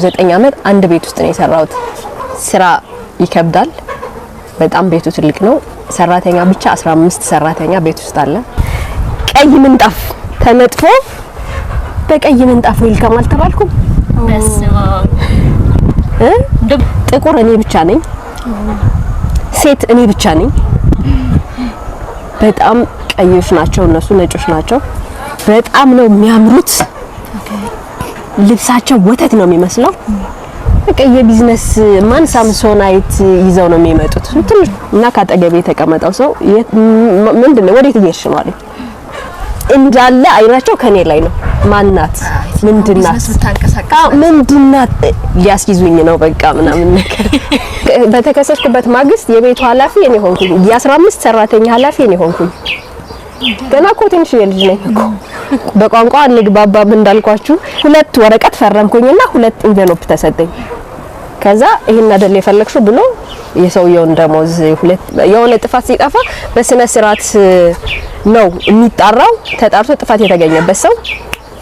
9 አመት አንድ ቤት ውስጥ ነው የሰራሁት። ስራ ይከብዳል በጣም ቤቱ ትልቅ ነው። ሰራተኛ ብቻ 15 ሰራተኛ ቤት ውስጥ አለ። ቀይ ምንጣፍ ተነጥፎ በቀይ ምንጣፍ ዌልካም አልተባልኩም። ጥቁር እኔ ብቻ ነኝ፣ ሴት እኔ ብቻ ነኝ። በጣም ቀዮች ናቸው እነሱ፣ ነጮች ናቸው። በጣም ነው የሚያምሩት። ልብሳቸው ወተት ነው የሚመስለው። በቃ የቢዝነስ ማን ሳምሶናይት ይዘው ነው የሚመጡት። እና ካጠገቤ የተቀመጠው ሰው ምንድነው ወዴት እየሄድሽ ነው አለኝ። እንዳለ አይናቸው ከኔ ላይ ነው። ማናት ምንድናት ሊያስይዙኝ ነው በቃ ምናምን ነገር። በተከሰስኩበት ማግስት የቤቱ ኃላፊ እኔ ሆንኩኝ፣ የ15 ሰራተኛ ኃላፊ እኔ ሆንኩኝ። ገና እኮ ትንሽ ልጅ ነኝ እኮ። በቋንቋ እንግባባም እንዳልኳችሁ 2 ወረቀት ፈረምኩኝና 2 ኢንቨሎፕ ተሰጠኝ። ከዛ ይሄን አይደል የፈለግሽው ብሎ የሰውየውን ደሞዝ የሆነ ጥፋት ሲጠፋ በስነ ስርዓት ነው የሚጣራው። ተጣርቶ ጥፋት የተገኘበት ሰው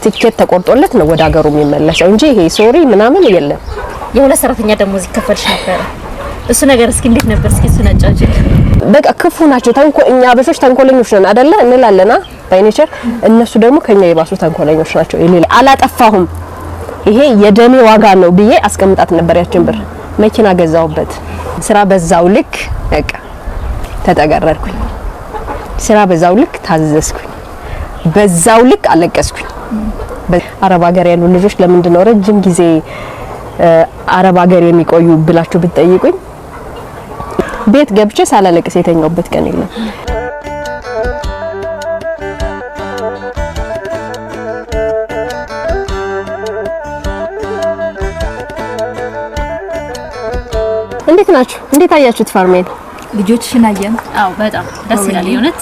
ቲኬት ተቆርጦለት ነው ወደ ሀገሩ የሚመለሰው እንጂ ይሄ ሶሪ ምናምን የለም። የሁለት ሰራተኛ ደሞዝ ይከፈልሽ ነበር? እሱ ነገር እስኪ እንዴት ነበር? እስኪ እሱ ነጫጭ በቃ ክፉ ናቸው። እኛ አበሾች ተንኮለኞች ነን አይደለ እንላለና ባይኔቸር፣ እነሱ ደግሞ ከኛ የባሱ ተንኮለኞች ናቸው። አላጠፋሁም ይሄ የደሜ ዋጋ ነው ብዬ አስቀምጣት ነበር ያችን ብር። መኪና ገዛውበት። ስራ በዛው ልክ በቃ ተጠገረርኩኝ። ስራ በዛው ልክ ታዘዝኩኝ። በዛው ልክ አለቀስኩኝ። አረብ ሀገር ያሉ ልጆች ለምንድን ነው ረጅም ጊዜ አረብ ሀገር የሚቆዩ ብላችሁ ብትጠይቁኝ ቤት ገብቼ ሳላለቅስ የተኛውበት ቀን የለም። እንዴት ናችሁ? እንዴት አያችሁት ፋርሜን? ልጆችሽን አየን? አዎ በጣም ደስ ይላል። የእውነት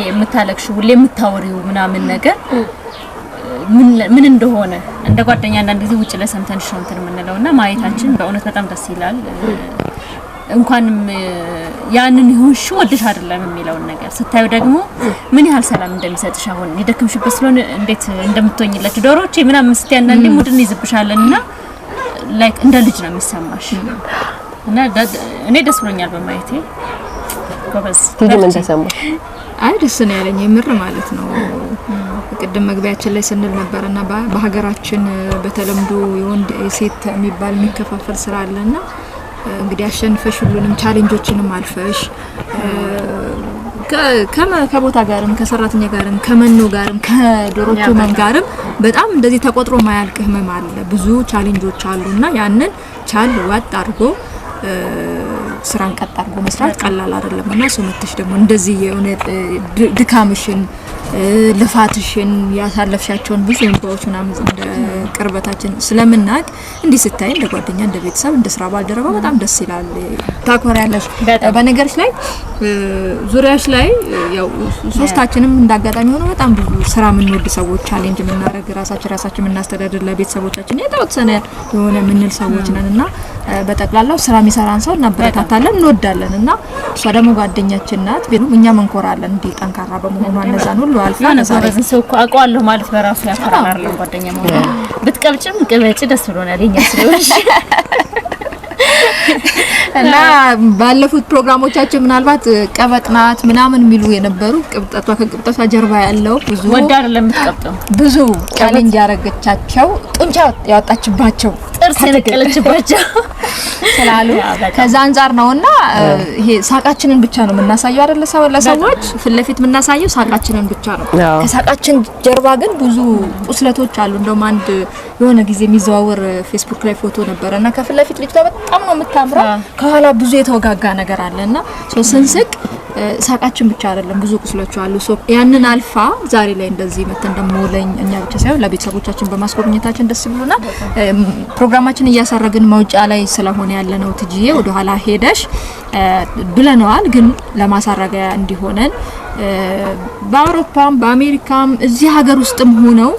የምታለቅሽው ሁሌ የምታወሪው ምናምን ነገር ምን እንደሆነ እንደ ጓደኛ አንዳንድ ጊዜ ውጭ ለሰምተንሽ ነው እንትን የምንለውና ማየታችን በእውነት በጣም ደስ ይላል። እንኳንም ያንን ይሁንሽ ወድሽ አይደለም የሚለውን ነገር ስታዩ ደግሞ ምን ያህል ሰላም እንደሚሰጥሽ አሁን ይደክምሽበት ስለሆነ እንዴት እንደምትሆኝለት ዶሮቼ ምናምን ስትይ አንዳንዴ ሙድን ይዝብሻልና ላይክ እንደ ልጅ ነው የሚሰማሽ እና እኔ ደስ ብሎኛል በማየቴ። ጎበዝ ምን ተሰማሽ? አይ ደስ ነው ያለኝ የምር ማለት ነው። ቅድም መግቢያችን ላይ ስንል ነበርና በሀገራችን በተለምዶ የወንድ የሴት የሚባል የሚከፋፈል ስራ አለና እንግዲህ አሸንፈሽ ሁሉንም ቻሌንጆችንም አልፈሽ ከቦታ ጋርም ከሰራተኛ ጋርም ከመኖ ጋርም ከዶሮቹ መንጋርም በጣም እንደዚህ ተቆጥሮ ማያልቅ ህመም አለ። ብዙ ቻሌንጆች አሉና ያንን ቻል ዋጥ አድርጎ ስራን ቀጥ አድርጎ መስራት ቀላል አይደለምና ሰውነትሽ ደግሞ እንደዚህ የሆነ ድካምሽን ልፋትሽን ያሳለፍሻቸውን ብዙ እንባዎች ምናምን እንደ ቅርበታችን ስለምናቅ እንዲህ ስታይ እንደ ጓደኛ እንደ ቤተሰብ እንደ ስራ ባልደረባ በጣም ደስ ይላል። ታኮሪያለሽ። በነገርሽ ላይ ዙሪያሽ ላይ ያው ሶስታችንም እንዳጋጣሚ ሆኖ በጣም ብዙ ስራ የምንወድ ሰዎች ቻሌንጅ የምናደርግ ራሳችን የምናስተዳድር ለቤተሰቦቻችን የተወሰነ የሆነ ምንል ሰዎች ነንና በጠቅላላው ስራ የሚሰራን ሰው እናበረታታለን እንወዳለንና እሷ ደግሞ ጓደኛችን ናት። እኛም እንኮራለን እንዲህ ጠንካራ በመሆኗ እነዛን ሁሉ አልፋ ነዛረን ሰው አቋለሁ ማለት በራሱ ያፈራራል። ጓደኛ መሆን ብትቀብጭም ቅበጭ ደስ ብሎናል የኛ ስለሆነሽ እና ባለፉት ፕሮግራሞቻችን ምናልባት ቀበጥናት ምናምን የሚሉ የነበሩ ከቅብጠቷ ጀርባ ያለው ብዙ ወዳ አይደለም የምትቀብጠው ብዙ ቻሌንጅ ያረጋቻቸው ጡንቻ ያወጣችባቸው ጥርስ የነቀለችባቸው ስላሉ ከዛ አንፃር ነውና ይሄ ሳቃችንን ብቻ ነው የምናሳየው አይደለ? ለሰዎች ፍለፊት የምናሳየው ሳቃችንን ብቻ ነው። ከሳቃችን ጀርባ ግን ብዙ ቁስለቶች አሉ። እንደውም አንድ የሆነ ጊዜ የሚዘዋወር ፌስቡክ ላይ ፎቶ ነበርና ከፍለፊት ልጅቷ በጣም ነው የምታምረው፣ ከኋላ ብዙ የተወጋጋ ነገር አለና ስንስቅ ሳቃችን ብቻ አይደለም ብዙ ቁስሎች አሉ። ያንን አልፋ ዛሬ ላይ እንደዚህ መተን ደሞለኝ እኛ ብቻ ሳይሆን ለቤተሰቦቻችን በማስጎብኘታችን ደስ ብሎናል። ፕሮግራማችን እያሰረግን መውጫ ላይ ስለሆነ ያለነው ትጂዬ ወደ ኋላ ሄደሽ ብለናል። ግን ለማሳረጊያ እንዲሆነን በአውሮፓም በአሜሪካም እዚህ ሀገር ውስጥም ሆነው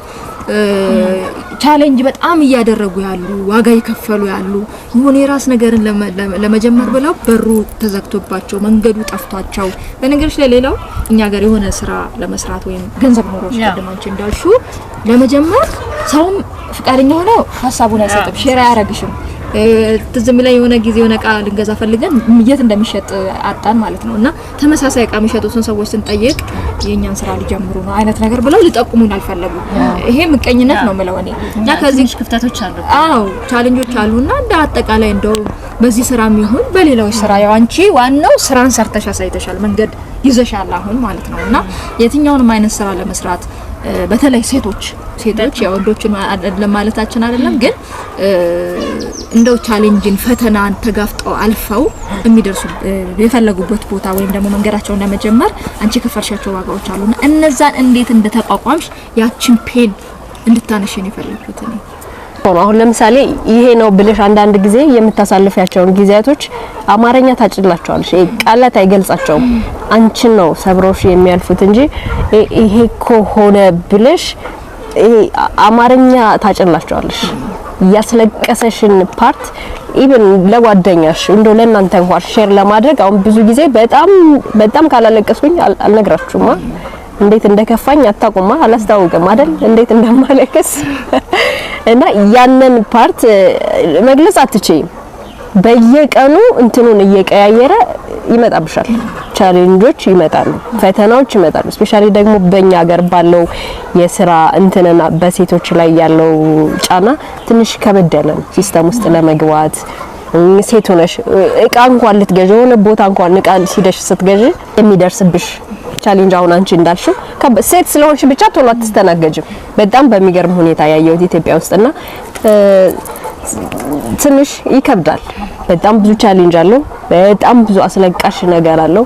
ቻሌንጅ በጣም እያደረጉ ያሉ ዋጋ ይከፈሉ ያሉ የሆነ የራስ ነገርን ለመጀመር ብለው በሩ ተዘግቶባቸው መንገዱ ጠፍቷቸው በነገርሽ ላይ ሌላው እኛ ሀገር የሆነ ስራ ለመስራት ወይም ገንዘብ ኖሮሽ ደማንቺ እንዳልሹ ለመጀመር ሰውም ፍቃደኛ ሆኖ ሀሳቡን አይሰጥም፣ ሼር አያረግሽም። ትዝ የሚለኝ የሆነ ጊዜ የሆነ እቃ ልንገዛ ፈልገን የት እንደሚሸጥ አጣን ማለት ነውና ተመሳሳይ እቃ የሚሸጡትን ሰዎች ስንጠይቅ የኛን ስራ ሊጀምሩ ነው አይነት ነገር ብለው ሊጠቁሙን አልፈለጉም። ይሄ ምቀኝነት ነው የምለው እኔ። እና ከዚህ ክፍተቶች አሉ። አዎ ቻሌንጆች አሉና እንደ አጠቃላይ እንደው በዚህ ስራም ይሁን በሌላው ስራ ያው አንቺ ዋናው ስራን ሰርተሽ አሳይተሻል፣ መንገድ ይዘሻል አሁን ማለት ነውና የትኛውንም አይነት ስራ ለመስራት በተለይ ሴቶች ያው ወንዶችን ለማለታችን አይደለም ግን እንደው ቻሌንጅን ፈተናን ተጋፍጠው አልፈው የሚደርሱ የፈለጉበት ቦታ ወይም ደግሞ መንገዳቸውን ለመጀመር አንቺ ከፈርሻቸው ዋጋዎች አሉና እነዛን እንዴት እንደተቋቋምሽ ያችን ፔን እንድታነሽን ይፈልጉት ነው። አሁን ለምሳሌ ይሄ ነው ብለሽ አንዳንድ ጊዜ የምታሳልፊያቸውን ጊዜያቶች አማርኛ ታጭላቸዋለሽ። ቃላት አይገልጻቸውም። አንቺን ነው ሰብሮሽ የሚያልፉት እንጂ ይሄ ሆነ ብለሽ አማርኛ ታጭላቸዋለሽ። ያስለቀሰሽን ፓርት ኢቭን ለጓደኛሽ እንደው ለእናንተ እንኳን ሼር ለማድረግ አሁን ብዙ ጊዜ በጣም ካላለቀስኩኝ አልነግራችሁማ። እንዴት እንደከፋኝ አታውቁማ፣ አላስታውቅም አይደል እንዴት እንደማለቀስ እና ያንን ፓርት መግለጽ አትችይም። በየቀኑ እንትኑን እየቀያየረ ይመጣብሻል። ቻሌንጆች ይመጣሉ፣ ፈተናዎች ይመጣሉ። ስፔሻሊ ደግሞ በእኛ ሀገር ባለው የስራ እንትንና በሴቶች ላይ ያለው ጫና ትንሽ ከበድ ያለ ነው። ሲስተም ውስጥ ለመግባት ሴት ሆነሽ እቃ እንኳን ልትገዢ የሆነ ቦታ እንኳን እቃ ሲደሽ ስትገዢ የሚደርስብሽ ቻሌንጅ አሁን አንቺ እንዳልሽው ሴት ስለሆንሽ ብቻ ቶሎ አትስተናገጅም። በጣም በሚገርም ሁኔታ ያየሁት ኢትዮጵያ ውስጥና ትንሽ ይከብዳል። በጣም ብዙ ቻሌንጅ አለው። በጣም ብዙ አስለቃሽ ነገር አለው።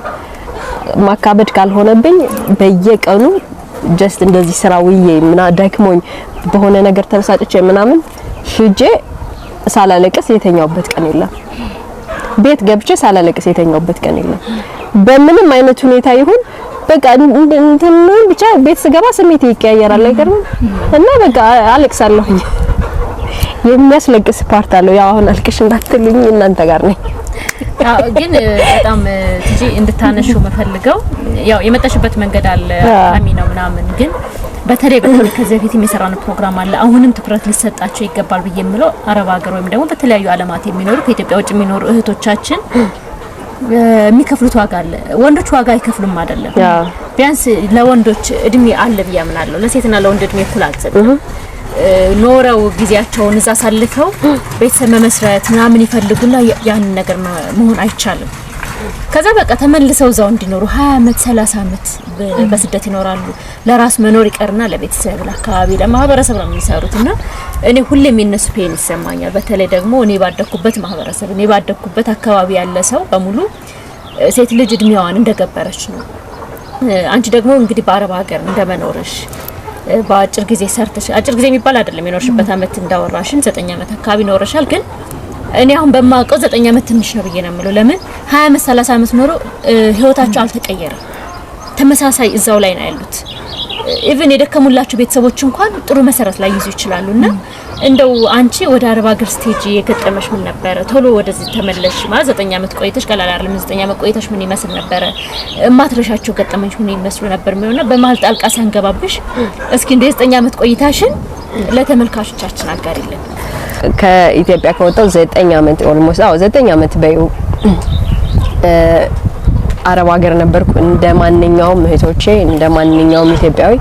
ማካበድ ካልሆነብኝ በየቀኑ ጀስት እንደዚህ ስራ ውዬ ምና ደክሞኝ በሆነ ነገር ተበሳጭቼ ምናምን ሂጄ ሳላለቅስ የተኛውበት ቀን የለም። ቤት ገብቼ ሳላለቅስ የተኛውበት ቀን የለም። በምንም አይነት ሁኔታ ይሁን በቃ እንትን ብቻ ቤት ስገባ ስሜት ይቀያየራል አይገርም? እና በቃ አለቅሳለሁ። የሚያስለቅስ ፓርት አለው። ያው አሁን አልቅሽ እንዳትሉኝ እናንተ ጋር ነኝ። ግን በጣም ትጂ እንድታነሽው መፈልገው ያው የመጣሽበት መንገድ አለ አሚ ነው ምናምን ግን በተለይ ከዚህ በፊት የሚሰራው ፕሮግራም አለ አሁንም ትኩረት ሊሰጣቸው ይገባል ብዬ የምለው አረብ ሀገር ወይም ደግሞ በተለያዩ ዓለማት የሚኖሩ ከኢትዮጵያ ውጭ የሚኖሩ እህቶቻችን የሚከፍሉት ዋጋ አለ። ወንዶች ዋጋ አይከፍሉም አይደለም። ቢያንስ ለወንዶች እድሜ አለ ብዬ አምናለሁ። ለሴትና ለወንድ እድሜ እኩል አልሰጥም። ኖረው ጊዜያቸውን እዛ ሳልፈው ቤተሰብ መመስረት ምናምን ይፈልጉና ያን ነገር መሆን አይቻልም። ከዛ በቃ ተመልሰው እዛው እንዲኖሩ 20 አመት 30 አመት በስደት ይኖራሉ። ለራስ መኖር ይቀርና ለቤተሰብ ለአካባቢ ለማህበረሰብ ነው የሚሰሩትና እኔ ሁሌም የነሱ ፔን ይሰማኛል። በተለይ ደግሞ እኔ ባደኩበት ማህበረሰብ እኔ ባደኩበት አካባቢ ያለ ሰው በሙሉ ሴት ልጅ እድሜዋን እንደገበረች ነው። አንቺ ደግሞ እንግዲህ በአረብ ሀገር እንደመኖርሽ በአጭር ጊዜ ሰርተሽ አጭር ጊዜ የሚባል አይደለም የኖርሽበት አመት እንዳወራሽን 9 አመት አካባቢ ኖርሻል። ግን እኔ አሁን በማውቀው 9 አመት ትንሽ ነው ብዬ ነው የምለው። ለምን 20 አመት 30 አመት ኖሮ ህይወታቸው አልተቀየረም። ተመሳሳይ እዛው ላይ ነው ያሉት። ኢቭን የደከሙላችሁ ቤተሰቦች እንኳን ጥሩ መሰረት ላይ ይዙ ይችላሉና እንደው አንቺ ወደ አረብ ሀገር ስቴጅ የገጠመሽ ምን ነበር? ቶሎ ወደዚህ ተመለሽ ማለት 9 አመት ቆይተሽ ቀላል አይደለም። 9 አመት ቆይተሽ ምን ይመስል ነበር? ማትረሻቸው ገጠመሽ ምን ይመስሉ ነበር? የሚሆነው በመሀል ጣልቃ ሳንገባብሽ እስኪ እንደ 9 አመት ቆይታሽን ለተመልካቾቻችን አጋሪልን። ከኢትዮጵያ ከወጣው 9 አመት ኦልሞስት 9 አመት በይው አረብ ሀገር ነበርኩ። እንደማንኛውም እህቶቼ እንደማንኛውም ኢትዮጵያዊ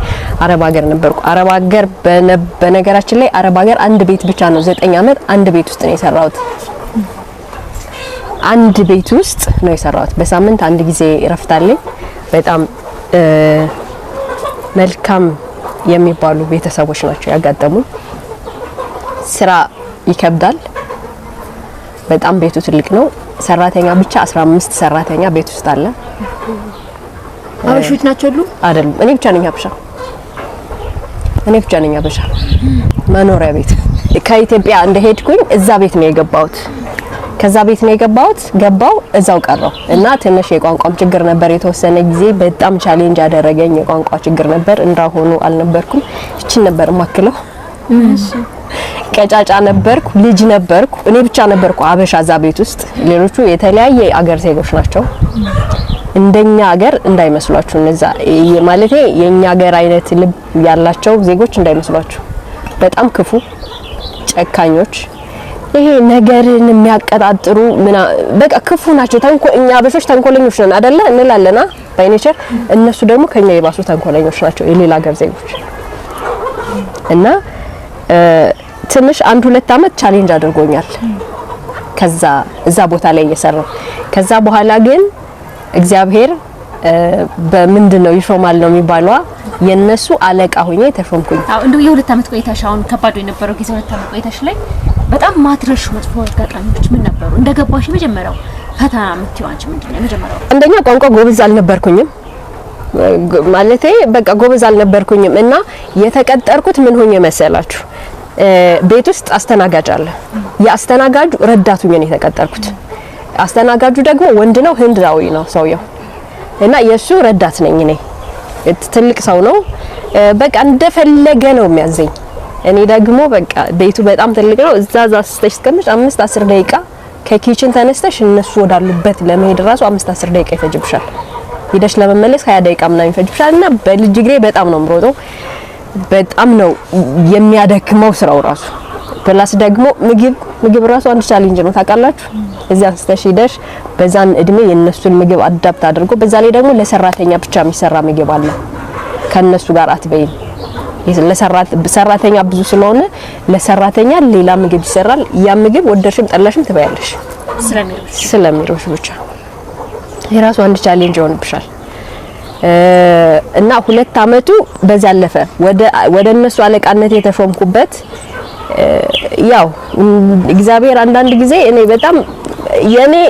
አረብ ሀገር ነበርኩ። አረብ ሀገር በነገራችን ላይ አረብ ሀገር አንድ ቤት ብቻ ነው 9 አመት አንድ ቤት ውስጥ ነው የሰራሁት። አንድ ቤት ውስጥ ነው የሰራሁት። በሳምንት አንድ ጊዜ እረፍታለኝ። በጣም መልካም የሚባሉ ቤተሰቦች ናቸው ያጋጠሙኝ። ስራ ይከብዳል። በጣም ቤቱ ትልቅ ነው። ሰራተኛ ብቻ 15 ሰራተኛ ቤት ውስጥ አለ። አበሾች ናቸው ሁሉ አይደለም። እኔ ብቻ ነኝ አበሻ። መኖሪያ ቤት ከኢትዮጵያ እንደሄድኩኝ እዛ ቤት ነው የገባሁት። ከዛ ቤት ነው የገባሁት ገባው እዛው ቀረው እና ትንሽ የቋንቋም ችግር ነበር። የተወሰነ ጊዜ በጣም ቻሌንጅ ያደረገኝ የቋንቋ ችግር ነበር። እንዳሆኑ አልነበርኩም። እቺን ነበር ማክለው። ቀጫጫ ነበርኩ፣ ልጅ ነበርኩ። እኔ ብቻ ነበርኩ አበሻ እዛ ቤት ውስጥ። ሌሎቹ የተለያየ አገር ዜጎች ናቸው። እንደኛ ሀገር እንዳይመስሏችሁ እነዛ ማለት የኛ ሀገር አይነት ልብ ያላቸው ዜጎች እንዳይመስሏችሁ። በጣም ክፉ ጨካኞች ይሄ ነገርን የሚያቀጣጥሩ በቃ ክፉ ናቸው። እኛ አበሾች ተንኮለኞች ነን አይደለ እንላለና ባይኔቸር እነሱ ደግሞ ከኛ የባሱ ተንኮለኞች ናቸው የሌላ ሀገር ዜጎች። እና ትንሽ 1-2 አመት ቻሌንጅ አድርጎኛል ከዛ እዛ ቦታ ላይ እየሰራው። ከዛ በኋላ ግን እግዚአብሔር በምንድነው ይሾማል ነው የሚባለው የነሱ አለቃ ሆኜ ተሾምኩኝ። አው እንደው የ2 አመት ቆይታሽ አሁን ከባድ የነበረው ጊዜ 2 አመት ቆይታሽ ላይ በጣም ማትረሹ መጥፎ አጋጣሚዎች ምን ነበሩ? እንደገባሽ መጀመሪያው ፈተና የምትይው አንቺ ምንድነው የመጀመሪያው? አንደኛ ቋንቋ ጎበዝ አልነበርኩኝም ማለቴ በቃ ጎበዝ አልነበርኩኝም። እና የተቀጠርኩት ምን ሆኜ መሰላችሁ? ቤት ውስጥ አስተናጋጅ አለ። የአስተናጋጁ ረዳት ሆኜ ነው የተቀጠርኩት። አስተናጋጁ ደግሞ ወንድ ነው፣ ህንዳዊ ነው ሰውየው። እና የሱ ረዳት ነኝ እኔ። ትልቅ ሰው ነው፣ በቃ እንደፈለገ ነው የሚያዘኝ። እኔ ደግሞ በቃ ቤቱ በጣም ትልቅ ነው። እዛ ስተሽ እስከምሽ 5-10 ደቂቃ ከኪችን ተነስተሽ እነሱ ወዳሉበት ለመሄድ ራሱ 5-10 ደቂቃ ይፈጅብሻል። ሄደሽ ለመመለስ 20 ደቂቃ ምናምን ይፈጅብሻል። እና በልጅ እግሬ በጣም ነው የምሮጠው። በጣም ነው የሚያደክመው ስራው ራሱ። ፕላስ ደግሞ ምግብ ራሱ አንድ ቻሌንጅ ነው ታውቃላችሁ። እዚያ አንስተሽ ሄደሽ በዛን እድሜ የነሱን ምግብ አዳፕት አድርጎ በዛ ላይ ደግሞ ለሰራተኛ ብቻ የሚሰራ ምግብ አለ። ከነሱ ጋር አትበይም። ለሰራተኛ ብዙ ስለሆነ ለሰራተኛ ሌላ ምግብ ይሰራል። ያ ምግብ ወደድሽም ጠላሽም ትበያለሽ ስለሚሮሽ ብቻ። የራሱ አንድ ቻሌንጅ ይሆንብሻል። እና 2 አመቱ በዛ አለፈ። ወደ እነሱ አለቃነት የተሾምኩበት ያው እግዚአብሔር አንዳንድ ጊዜ እኔ በጣም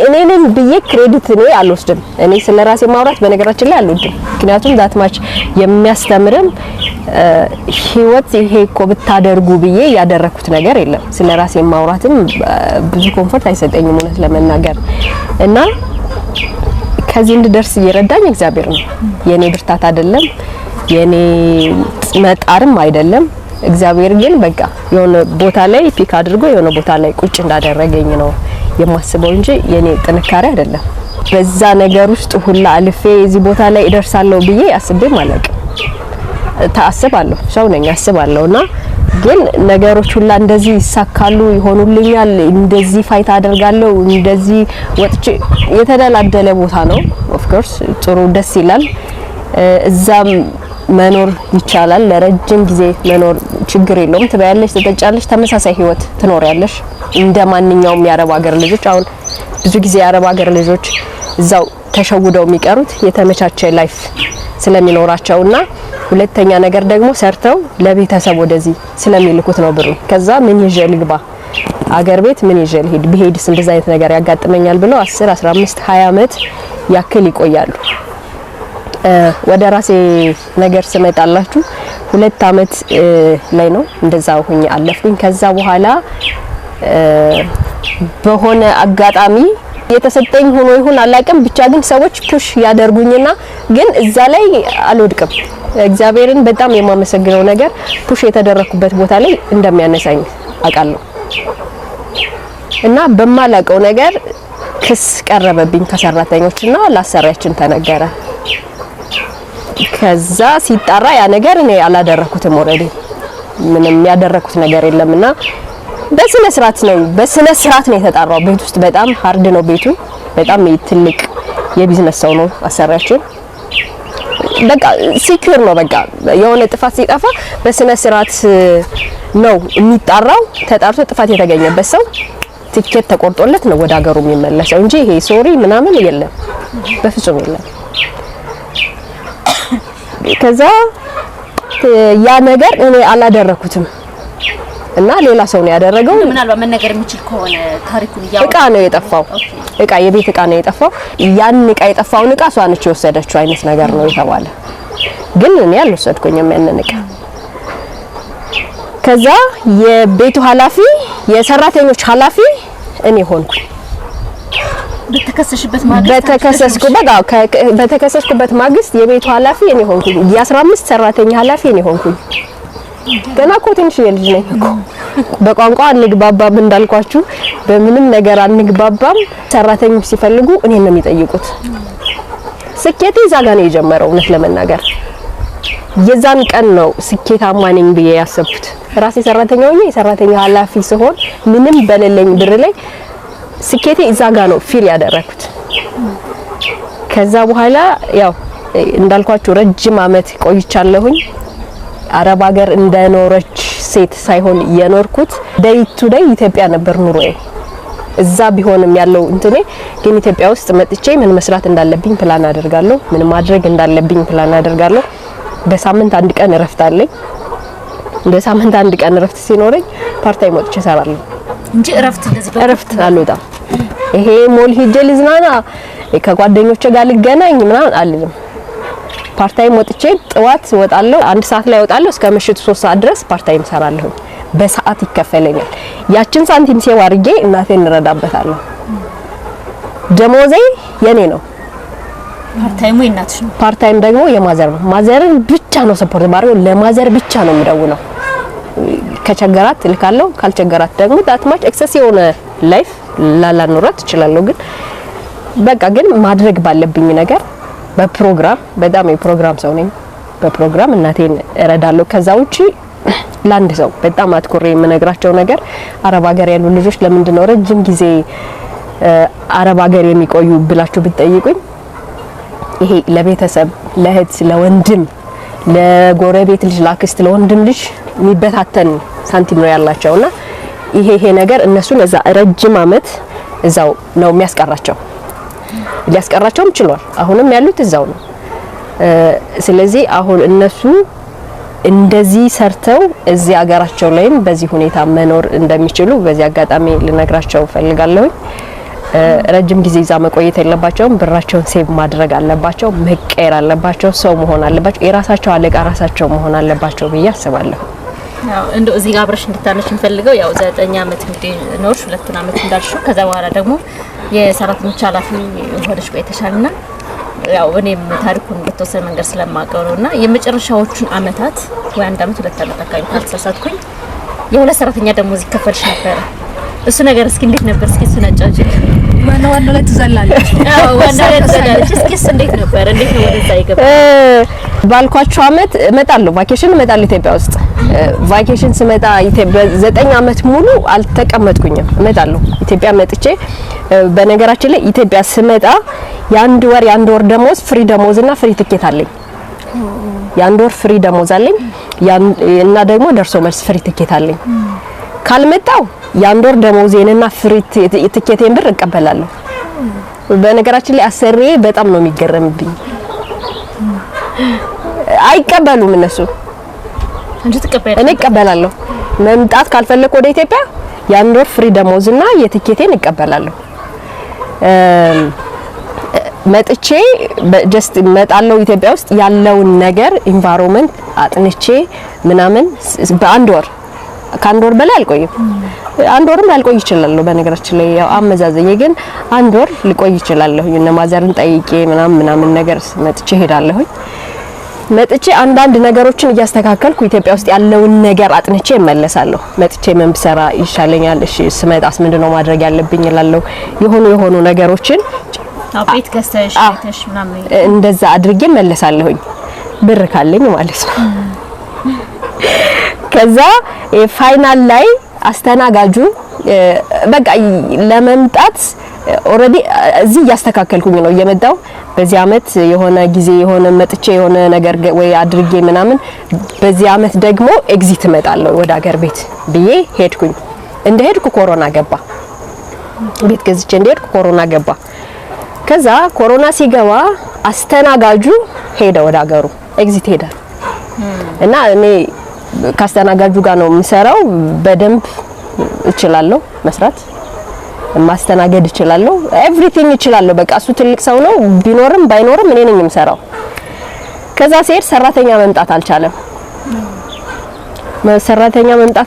እኔን ብዬ ክሬዲት እኔ አልወስድም። እኔ ስለራሴ ማውራት በነገራችን ላይ አልወድም። ምክንያቱም ዛት ማች የሚያስተምርም ህይወት ይሄ እኮ ብታደርጉ ብዬ ያደረኩት ነገር የለም። ስለራሴ ማውራትም ብዙ ኮምፎርት አይሰጠኝም እውነት ለመናገር። እና ከዚህ እንድደርስ እየረዳኝ እግዚአብሔር ነው። የኔ ብርታት አይደለም፣ የኔ መጣርም አይደለም። እግዚአብሔር ግን በቃ የሆነ ቦታ ላይ ፒክ አድርጎ የሆነ ቦታ ላይ ቁጭ እንዳደረገኝ ነው የማስበው እንጂ የኔ ጥንካሬ አይደለም። በዛ ነገር ውስጥ ሁላ አልፌ እዚህ ቦታ ላይ እደርሳለሁ ብዬ አስቤም አላውቅም። ታስባለሁ፣ ሰው ነኝ አስባለሁና ግን ነገሮች ሁላ እንደዚህ ይሳካሉ ይሆኑልኛል፣ እንደዚህ ፋይት አደርጋለሁ፣ እንደዚህ ወጥቼ የተደላደለ ቦታ ነው። ኦፍ ኮርስ ጥሩ ደስ ይላል። እዛም መኖር ይቻላል። ለረጅም ጊዜ መኖር ችግር የለውም። ትበያለሽ፣ ትጠጫለሽ፣ ተመሳሳይ ህይወት ትኖሪያለሽ እንደማንኛውም የአረብ ሀገር ልጆች። አሁን ብዙ ጊዜ የአረብ ሀገር ልጆች እዛው ተሸውደው የሚቀሩት የተመቻቸ ላይፍ ስለሚኖራቸውና ሁለተኛ ነገር ደግሞ ሰርተው ለቤተሰብ ወደዚህ ስለሚልኩት ነው ብሩ። ከዛ ምን ይዤ ልግባ አገር ቤት ምን ይዤ ልሂድ ብሄድስ እንደዛ አይነት ነገር ያጋጥመኛል ብለው 10 15 20 አመት ያክል ይቆያሉ። ወደ ራሴ ነገር ስመጣላችሁ 2 አመት ላይ ነው እንደዛው ሆኜ አለፍኩኝ። ከዛ በኋላ በሆነ አጋጣሚ የተሰጠኝ ሆኖ ይሁን አላውቅም፣ ብቻ ግን ሰዎች ፑሽ ያደርጉኝና ግን እዛ ላይ አልወድቅም። እግዚአብሔርን በጣም የማመሰግነው ነገር ፑሽ የተደረኩበት ቦታ ላይ እንደሚያነሳኝ አውቃለሁ። እና በማላውቀው ነገር ክስ ቀረበብኝ ከሰራተኞችና ለአሰሪያችን ተነገረ። ከዛ ሲጣራ ያ ነገር እኔ አላደረኩትም። ኦሬዲ ምንም ያደረኩት ነገር የለምና በስነ ስርዓት ነው የተጣራው። ቤት ውስጥ በጣም ሃርድ ነው ቤቱ። በጣም ትልቅ የቢዝነስ ሰው ነው አሰሪያችን። በቃ ሲኩር ነው። በቃ የሆነ ጥፋት ሲጠፋ በስነ ስርዓት ነው የሚጣራው። ተጣርቶ ጥፋት የተገኘበት ሰው ትኬት ተቆርጦለት ነው ወደ ሀገሩ የሚመለሰው እንጂ ይሄ ሶሪ ምናምን የለም፣ በፍጹም የለም። ከዛ ያ ነገር እኔ አላደረኩትም እና ሌላ ሰው ነው ያደረገው። ምናልባት መነገር የሚችል ከሆነ ታሪኩን ያው እቃ ነው የጠፋው። እቃ የቤት እቃ ነው የጠፋው። ያን እቃ የጠፋውን እቃ እሷ ነች የወሰደችው አይነት ነገር ነው የተባለ። ግን እኔ አልወሰድኩኝም ያንን እቃ። ከዛ የቤቱ ኃላፊ የሰራተኞች ኃላፊ እኔ ሆንኩኝ። በተከሰስኩበት ማግስት የቤቱ ኃላፊ እኔ ሆንኩኝ። የ15 ሰራተኛ ኃላፊ እኔ ሆንኩኝ። ገና እኮ ትንሽ ልጅ ነኝ እኮ። በቋንቋ አንግባባም እንዳልኳችሁ፣ በምንም ነገር አንግባባም። ሰራተኞች ሲፈልጉ እኔን ነው የሚጠይቁት። ስኬቴ እዛ ጋር ነው የጀመረው እውነት ለመናገር የዛን ቀን ነው ስኬታማ ነኝ ብዬ ያሰብኩት። ራሴ ሰራተኛ ሆኜ የሰራተኛ ኃላፊ ስሆን ምንም በሌለኝ ብር ላይ ስኬቴ እዛ ጋር ነው ፊል ያደረኩት። ከዛ በኋላ ያው እንዳልኳችሁ ረጅም አመት ቆይቻለሁኝ። አረብ ሀገር እንደኖረች ሴት ሳይሆን የኖርኩት ዴይ ቱ ዴይ ኢትዮጵያ ነበር ኑሮዬ። እዛ ቢሆንም ያለው እንትኔ ግን ኢትዮጵያ ውስጥ መጥቼ ምን መስራት እንዳለብኝ ፕላን አደርጋለሁ፣ ምን ማድረግ እንዳለብኝ ፕላን አደርጋለሁ። በሳምንት አንድ ቀን እረፍት አለኝ። በሳምንት አንድ ቀን እረፍት ሲኖረኝ ፓርታይም ወጥቼ እሰራለሁ እንጂ እረፍት አልወጣም። ይሄ ሞል ሄጄ ልዝናና ከጓደኞቼ ጋር ልገናኝ ምናምን አልልም። ፓርታይም ወጥቼ ጥዋት እወጣለሁ፣ 1 ሰዓት ላይ እወጣለሁ፣ እስከ ምሽቱ 3 ሰዓት ድረስ ፓርታይም እሰራለሁ። በሰዓት ይከፈለኛል። ያችን ሳንቲም ሴቭ አድርጌ እናቴን እንረዳበታለሁ። ደሞዜ የኔ ነው። ፓርታይሙ የእናትሽ ነው። ፓርታይም ደግሞ የማዘር ነው። ማዘርን ብቻ ነው ሰፖርት ማድረግ፣ ለማዘር ብቻ ነው የምደውለው። ከቸገራት ልካለሁ፣ ካልቸገራት ደግሞ ዳትማች ኤክሰስ የሆነ ላይፍ ላላኖራት እችላለሁ። ግን በቃ ግን ማድረግ ባለብኝ ነገር በፕሮግራም በጣም የፕሮግራም ሰው ነኝ። በፕሮግራም እናቴን እረዳለሁ። ከዛ ውጪ ለአንድ ሰው በጣም አትኩሬ የምነግራቸው ነገር አረብ ሀገር ያሉ ልጆች ለምንድን ነው ረጅም ጊዜ አረብ ሀገር የሚቆዩ ብላችሁ ብትጠይቁኝ ይሄ ለቤተሰብ፣ ለእህት፣ ለወንድም፣ ለጎረቤት ልጅ፣ ለአክስት፣ ለወንድም ልጅ የሚበታተን ሳንቲም ነው ያላቸውና ይሄ ነገር እነሱን እዛ ረጅም አመት እዛው ነው የሚያስቀራቸው። ሊያስቀራቸውም ችሏል። አሁንም ያሉት እዛው ነው። ስለዚህ አሁን እነሱ እንደዚህ ሰርተው እዚህ ሀገራቸው ላይም በዚህ ሁኔታ መኖር እንደሚችሉ በዚህ አጋጣሚ ልነግራቸው ፈልጋለሁ። ረጅም ጊዜ እዛ መቆየት የለባቸውም። ብራቸውን ሴቭ ማድረግ አለባቸው። መቀየር አለባቸው። ሰው መሆን አለባቸው። የራሳቸው አለቃ ራሳቸው መሆን አለባቸው ብዬ አስባለሁ። ያው እንደው እዚህ ጋር አብረሽ እንድታለሽ እንፈልገው ያው 9 አመት እንግዲህ ኖርሽ፣ 2 አመት እንዳልሽው ከዛ በኋላ ደግሞ የሰራተኞች ኃላፊ ሆነሽ ቆይተሻልና ያው እኔም ታሪኩን በተወሰነ መንገድ ስለማውቀው ነውና የመጨረሻዎቹን አመታት ወይ 1 አመት 2 አመት አካባቢ ካልተሳሳትኩኝ የሁለት ሰራተኛ ደሞዝ ይከፈልሽ ነበር። እሱ ነገር እስኪ እንዴት ነበር? እስኪ እሱ ነጫጭ ዋና ላይ ትዘላለች። አዎ ዋና ላይ ትዘላለች። እስኪ እንዴት ነበር? እንዴት ነው ወደዛ ይገባ? ባልኳችሁ አመት እመጣለሁ፣ ቫኬሽን እመጣለሁ ኢትዮጵያ ውስጥ። ቫኬሽን ስመጣ ኢትዮጵያ 9 አመት ሙሉ አልተቀመጥኩኝም። እመጣለሁ ኢትዮጵያ መጥቼ በነገራችን ላይ ኢትዮጵያ ስመጣ የአንድ ወር ደሞዝ ፍሪ ደሞዝና ፍሪ ትኬት አለኝ። የአንድ ወር ፍሪ ደሞዝ አለኝ እና ደግሞ ደርሶ መልስ ፍሪ ትኬት አለኝ። ካልመጣው የአንድ ወር ደሞዜንና ፍሪ ትኬቴን ብር እቀበላለሁ። በነገራችን ላይ አሰሬ በጣም ነው የሚገረምብኝ። አይቀበሉም እነሱ እንጂ ተቀበለ። እኔ እቀበላለሁ። መምጣት ካልፈለኩ ወደ ኢትዮጵያ የአንድ ወር ፍሪ ደሞዝና የትኬቴን እቀበላለሁ። መጥቼ ጀስት መጣለው ኢትዮጵያ ውስጥ ያለውን ነገር ኢንቫይሮንመንት አጥንቼ ምናምን በአንድ ወር ከአንድ ወር በላይ አልቆይም። አንድ ወርም ላልቆይ ይችላል። በነገራችን ላይ ያው አመዛዘኝ ግን አንድ ወር ልቆይ ይችላል። እነ ማዘርን ጠይቄ ምናምን ነገር መጥቼ ሄዳለሁ። መጥቼ አንዳንድ ነገሮችን እያስተካከልኩ ኢትዮጵያ ውስጥ ያለውን ነገር አጥንቼ እመለሳለሁ። መጥቼ ምን ብሰራ ይሻለኛል? እሺ ስመጣስ ምንድነው ማድረግ ያለብኝ እላለሁ። የሆኑ ነገሮችን ቤት ገዝተሽ ቤትሽ ምናምን እንደዛ አድርጌ እመለሳለሁኝ ብር ካለኝ ማለት ነው። ከዛ ፋይናል ላይ አስተናጋጁ በቃ ለመምጣት ኦሬዲ እዚህ እያስተካከልኩኝ ነው እየመጣው። በዚህ አመት የሆነ ጊዜ የሆነ መጥቼ የሆነ ነገር ወይ አድርጌ ምናምን በዚህ አመት ደግሞ ኤግዚት እመጣለሁ ወደ ሀገር ቤት ብዬ ሄድኩኝ። እንደሄድኩ ኮሮና ገባ። ቤት ገዝቼ እንደሄድኩ ኮሮና ገባ። ከዛ ኮሮና ሲገባ አስተናጋጁ ሄደ ወደ ሀገሩ ኤግዚት ሄደ እና እኔ ካስተናጋጁ ጋር ነው የምሰራው። በደንብ እችላለሁ መስራት፣ ማስተናገድ እችላለሁ፣ ኤቭሪቲንግ እችላለሁ። በቃ እሱ ትልቅ ሰው ነው፣ ቢኖርም ባይኖርም እኔ ነኝ የምሰራው። ከዛ ሲሄድ ሰራተኛ መምጣት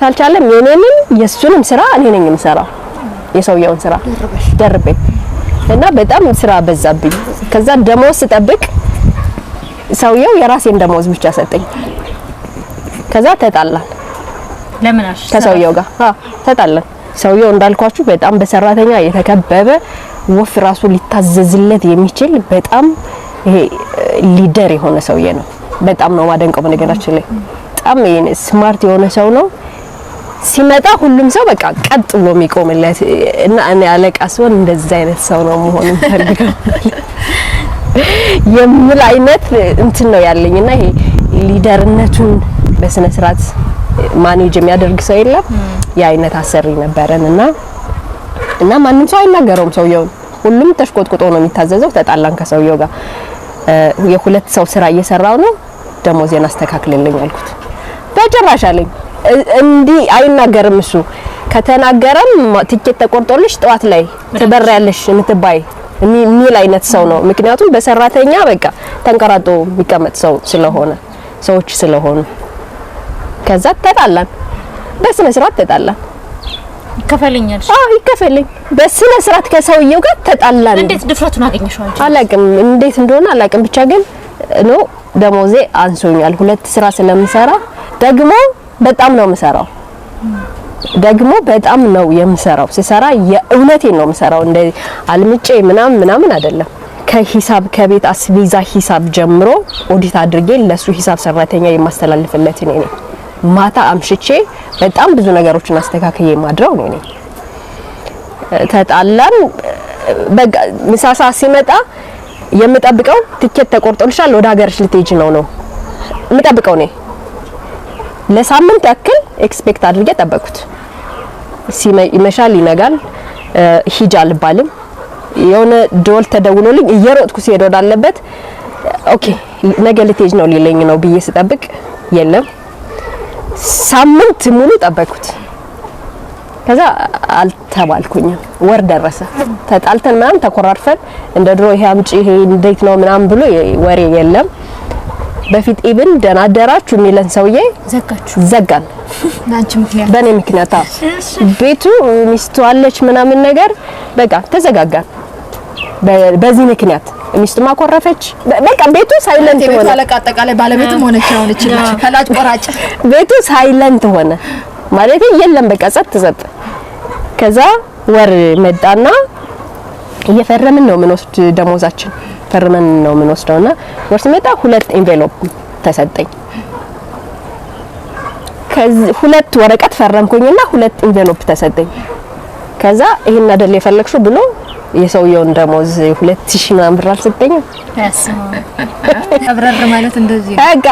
አልቻለም። የኔንም የሱንም ስራ እኔ ነኝ የምሰራው፣ የሰውየውን ስራ ደርቤ እና በጣም ስራ በዛብኝ። ከዛ ደሞዝ ስጠብቅ ሰውየው የራሴን ደሞዝ ብቻ ሰጠኝ። ከዛ ተጣላን። ለምን አሽ ከሰውየው ጋር ተጣላን። ሰውየው እንዳልኳችሁ በጣም በሰራተኛ የተከበበ ወፍ ራሱ ሊታዘዝለት የሚችል በጣም ይሄ ሊደር የሆነ ሰውዬ ነው። በጣም ነው ማደንቀው። በነገራችን ላይ በጣም ስማርት የሆነ ሰው ነው። ሲመጣ ሁሉም ሰው በቃ ቀጥ ብሎ የሚቆምለት እና እኔ አለቃ ስሆን እንደዚህ አይነት ሰው ነው መሆን ፈልገው የምል አይነት እንትን ነው ያለኝና ይሄ ሊደርነቱን በስነ ስርዓት ማኔጅ የሚያደርግ ሰው የለም። ያ አይነት አሰሪ ነበረንና ማንም ሰው አይናገረውም ሰውየው። ሁሉም ተሽቆጥቁጦ ነው የሚታዘዘው። ተጣላን ከሰውየው ጋር የሁለት ሰው ስራ እየሰራው ነው። ደሞዜን አስተካክልልኝ አልኩት። በጭራሽ አለኝ። እንዲህ አይናገርም እሱ። ከተናገረም ትኬት ተቆርጦልሽ ጠዋት ላይ ትበሪያለሽ የምትባይ የሚል አይነት ሰው ነው። ምክንያቱም በሰራተኛ በቃ ተንቀራጦ የሚቀመጥ ሰው ስለሆነ ሰዎች ስለሆኑ ከዛ ተጣላን። በስነ ስርዓት ተጣላን። ይከፈልኛል። ይከፈልኝ። በስነ ስርዓት ከሰውየው ጋር ተጣላን። እንዴት ድፍረቱን አገኘሽው አንቺ? አላቅም እንዴት እንደሆነ አላቅም። ብቻ ግን ደሞዜ አንሶኛል። ሁለት ስራ ስለምሰራ ደግሞ በጣም ነው የምሰራው። ስሰራ የእውነቴን ነው የምሰራው። እንደ አልምጬ ምናምን አይደለም። ከሂሳብ ከቤት አስቤዛ ሂሳብ ጀምሮ ኦዲት አድርጌ ለሱ ሂሳብ ሰራተኛ የማስተላልፍለት እኔ ነኝ። ማታ አምሽቼ በጣም ብዙ ነገሮችን አስተካክዬ ማድረው እኔ ነኝ። ተጣላን። በቃ ምሳሳ ሲመጣ የምጠብቀው ትኬት ተቆርጦልሻል ወደ ሀገርሽ ልትሄጂ ነው የምጠብቀው እኔ። ለሳምንት ያክል ኤክስፔክት አድርጌ ጠበቅኩት። ይመሻል ይነጋል፣ ሂጅ አልባልም። የሆነ ደወል ተደውሎልኝ እየሮጥኩ ሲሄድ ወዳለበት ኦኬ ነገ ልትሄጂ ነው ሊለኝ ነው ብዬ ስጠብቅ የለም። ሳምንት ሙሉ ጠበቅኩት። ከዛ አልተባልኩኝም። ወር ደረሰ። ተጣልተን ምናምን ተኮራርፈን እንደ ድሮ ይሄ አምጪ ይሄ እንዴት ነው ምናምን ብሎ ወሬ የለም። በፊት ኢቭን ደህና አደራችሁ የሚለን ሰውዬ ዘጋን። በእኔ ምክንያት ቤቱ ሚስቱ አለች ምናምን ነገር በቃ ተዘጋጋን። በዚህ ምክንያት ሚስቱ ማኮረፈች። በቃ ቤቱ ሳይለንት ሆነ። አለቃ አጠቃላይ ባለቤቱም ሆነች አሁን እቺ ከላጭ ቆራጭ ቤቱ ሳይለንት ሆነ ማለት የለም። በቃ ጸጥ። ከዛ ወር መጣና እየፈረምን ነው የምንወስድ ደሞዛችን ፈርመን ነው የምንወስደውና ወር ሲመጣ 2 ኤንቬሎፕ ተሰጠኝ። ሁለት ወረቀት ፈረምኩኝና 2 ኤንቬሎፕ ተሰጠኝ። ከዛ ይሄን አይደል የፈለግሽው ብሎ የሰውየውን ደሞዝ 2000 ምናምን ብር አልሰጠኝም። አብረር ማለት እንደዚህ በቃ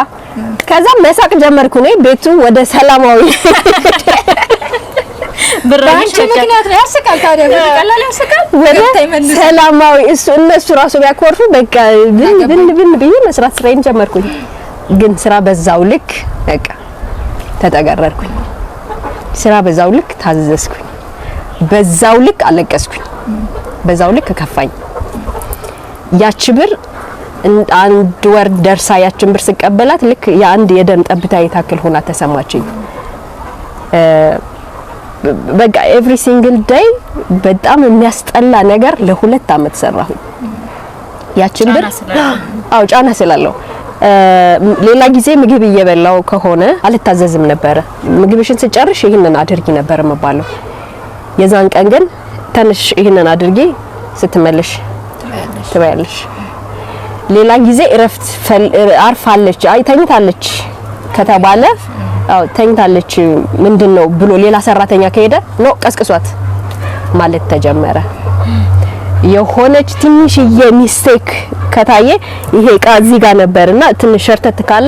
ከዛ መሳቅ ጀመርኩ ነው። ቤቱ ወደ ሰላማዊ ብራንች ምክንያት ነው ያስቃል። ታዲያ በቀላል ያስቃል። ሰላማዊ እነሱ ራሱ ቢያኮርፉ በቃ ብን ብዬ መስራት ስራዬን ጀመርኩኝ። ግን ስራ በዛው ልክ በቃ ተጠገረርኩኝ። ስራ በዛው ልክ ታዘዝኩኝ። በዛው ልክ አለቀስኩኝ። በዛው ልክ ከፋኝ። ያቺ ብር አንድ ወር ደርሳ ያችን ብር ስቀበላት ልክ የአንድ የደም ጠብታ የታክል ሆና ተሰማችኝ። በቃ ኤቭሪ ሲንግል ዴይ በጣም የሚያስጠላ ነገር ለ2 አመት ሰራሁ። ያችን ብር ጫና ስላለው ሌላ ጊዜ ምግብ እየበላው ከሆነ አልታዘዝም ነበር። ምግብሽን ስጨርሽ ይሄንን አድርጊ ነበር መባለው። የዛን ቀን ግን ተነሽ ይሄንን አድርጊ ስትመለሽ ትበያለሽ። ሌላ ጊዜ እረፍት አርፋለች ተኝታለች ከተባለ ተኝታለች ምንድነው ብሎ ሌላ ሰራተኛ ከሄደ ቀስቅሷት ማለት ተጀመረ። የሆነች ትንሽዬ ሚስቴክ ከታየ ይሄ እቃ እዚህ ጋር ነበርና ትንሽ ሸርተት ካለ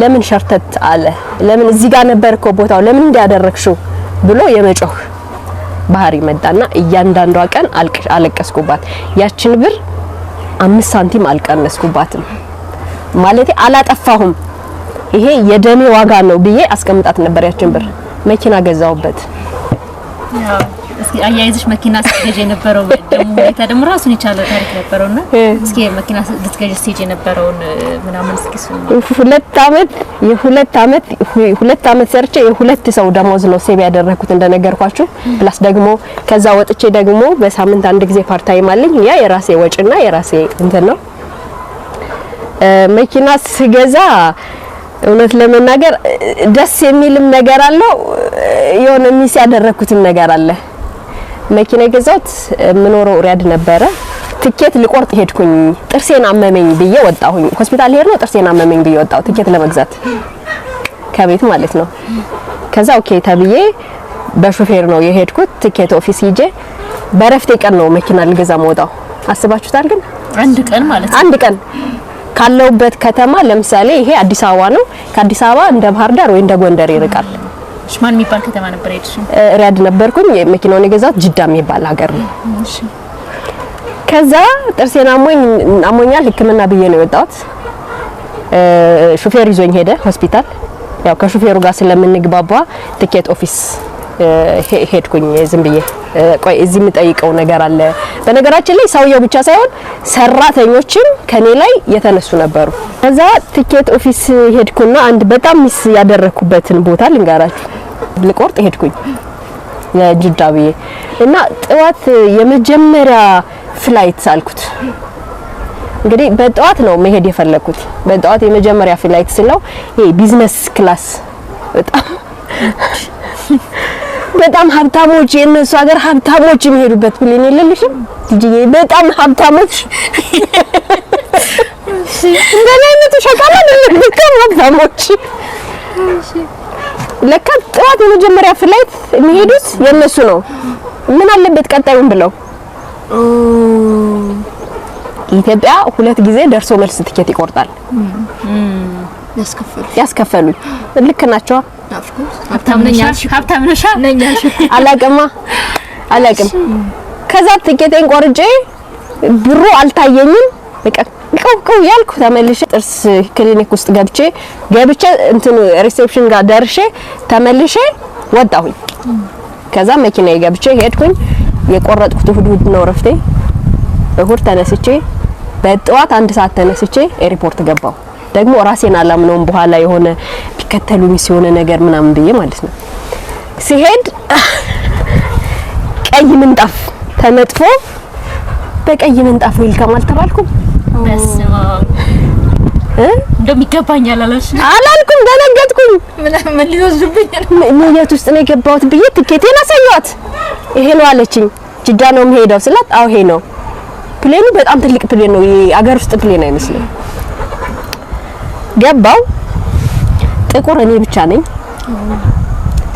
ለምን ሸርተት አለ ለምን እዚህ ጋር ነበርኮ ቦታው ለምን እንዲያደረግሽው ብሎ የመጮህ ባህሪ መጣና እያንዳንዷ ቀን አለቀስኩባት። ያችን ብር 5 ሳንቲም አልቀነስኩባትም። ማለቴ አላጠፋሁም። ይሄ የደሜ ዋጋ ነው ብዬ አስቀምጣት ነበር። ያችን ብር መኪና ገዛውበት። እስኪ አያይዝሽ መኪና ስትገዢ የነበረው ደግሞ ሁኔታ ደግሞ ራሱን የቻለ ታሪክ ነበረውና እስኪ መኪና ልትገዢ ስትሄጂ የነበረውን ምናምን እስኪ ሁለት አመት ሰርቼ የሁለት ሰው ደሞዝ ነው ሴቭ ያደረኩት እንደነገርኳችሁ። ፕላስ ደግሞ ከዛ ወጥቼ ደግሞ በሳምንት አንድ ጊዜ ፓርት ታይም አለኝ። ያ የራሴ ወጪና የራሴ እንትን ነው። መኪና ስገዛ እውነት ለመናገር ደስ የሚልም ነገር አለው፣ የሆነ ሚስ ያደረኩትም ነገር አለ። መኪና የገዛሁት ምኖረው ሪያድ ነበረ። ትኬት ልቆርጥ ሄድኩኝ። ጥርሴን አመመኝ ብዬ ወጣሁኝ። ሆስፒታል ሄድ ነው ጥርሴን አመመኝ ብዬ ወጣሁ ትኬት ለመግዛት ከቤት ማለት ነው። ከዛ ኦኬ ተብዬ በሹፌር ነው የሄድኩት። ትኬት ኦፊስ ሂጄ በረፍቴ ቀን ነው መኪና ልገዛ መውጣው። አስባችሁታል? ግን አንድ ቀን ማለት ነው። አንድ ቀን ካለውበት ከተማ ለምሳሌ ይሄ አዲስ አበባ ነው። ከአዲስ አበባ እንደ ባህር ዳር ወይ እንደ ጎንደር ይርቃል። ሽማን የሚባል ከተማ ነበር ሄድሽ? ሪያድ ነበርኩኝ። መኪናውን የገዛት ጅዳ የሚባል ሀገር ነው። እሺ። ከዛ ጥርሴን አሞኛል ሕክምና ብዬ ነው የወጣሁት። ሹፌር ይዞኝ ሄደ ሆስፒታል። ያው ከሹፌሩ ጋር ስለምንግባባ ትኬት ኦፊስ ሄድኩኝ። ዝም ብዬ ቆይ እዚህ የምጠይቀው ነገር አለ። በነገራችን ላይ ሰውየው ብቻ ሳይሆን ሰራተኞችም ከኔ ላይ የተነሱ ነበሩ። ከዛ ትኬት ኦፊስ ሄድኩና አንድ በጣም ሚስ ያደረኩበትን ቦታ ልንገራችሁ። ልቆርጥ ሄድኩኝ ለጅዳ ብዬ እና ጠዋት የመጀመሪያ ፍላይት አልኩት። እንግዲህ በጠዋት ነው መሄድ የፈለኩት። በጠዋት የመጀመሪያ ፍላይት ስለው ይሄ ቢዝነስ ክላስ በጣም ሀብታሞች የነሱ ሀገር ሀብታሞች የሚሄዱበት ፕሌን የለልሽም ጂጂ? በጣም ሀብታሞች እንደኔ አይነቱ ሸቃላ በጣም ሀብታሞች። ለካ ጠዋት የመጀመሪያ ፍላይት የሚሄዱት የነሱ ነው። ምን አለበት ቀጣዩን ብለው ኢትዮጵያ 2 ጊዜ ደርሶ መልስ ትኬት ይቆርጣል። ያስከፈሉኝ ልክ ናቸው። ሀብታም ነሽ አላቅም። ከዛ ትኬቴን ቆርጬ ብሩ አልታየኝም። በቃ ቀውቀው ያልኩ ተመልሼ ጥርስ ክሊኒክ ውስጥ ገብቼ እንትን ሪሴፕሽን ጋር ደርሼ ተመልሼ ወጣሁኝ። ከዛ መኪናዬ ገብቼ ሄድኩኝ። የቆረጥኩት እሁድ ነው ረፍቴ። እሁድ ተነስቼ በጠዋት 1 ሰዓት ተነስቼ ኤርፖርት ገባሁ። ደግሞ ራሴን አላምነውም። በኋላ የሆነ ቢከተሉኝ ሲሆነ ነገር ምናምን ብዬ ማለት ነው። ሲሄድ ቀይ ምንጣፍ ተነጥፎ በቀይ ምንጣፍ ዌልካም አልተባልኩም። በስመ አብ እንደም ይገባኛል አላልኩም። ደነገጥኩኝ። ምን ሊወስዱብኝ ነው የት ውስጥ ነው የገባሁት ብዬ ትኬቴን አሳየኋት። ይሄ ነው አለችኝ። ጅዳ ነው የምሄደው ስላት አዎ ይሄ ነው። ፕሌኑ በጣም ትልቅ ፕሌን ነው። የአገር ውስጥ ፕሌን አይመስልም። ገባው። ጥቁር እኔ ብቻ ነኝ።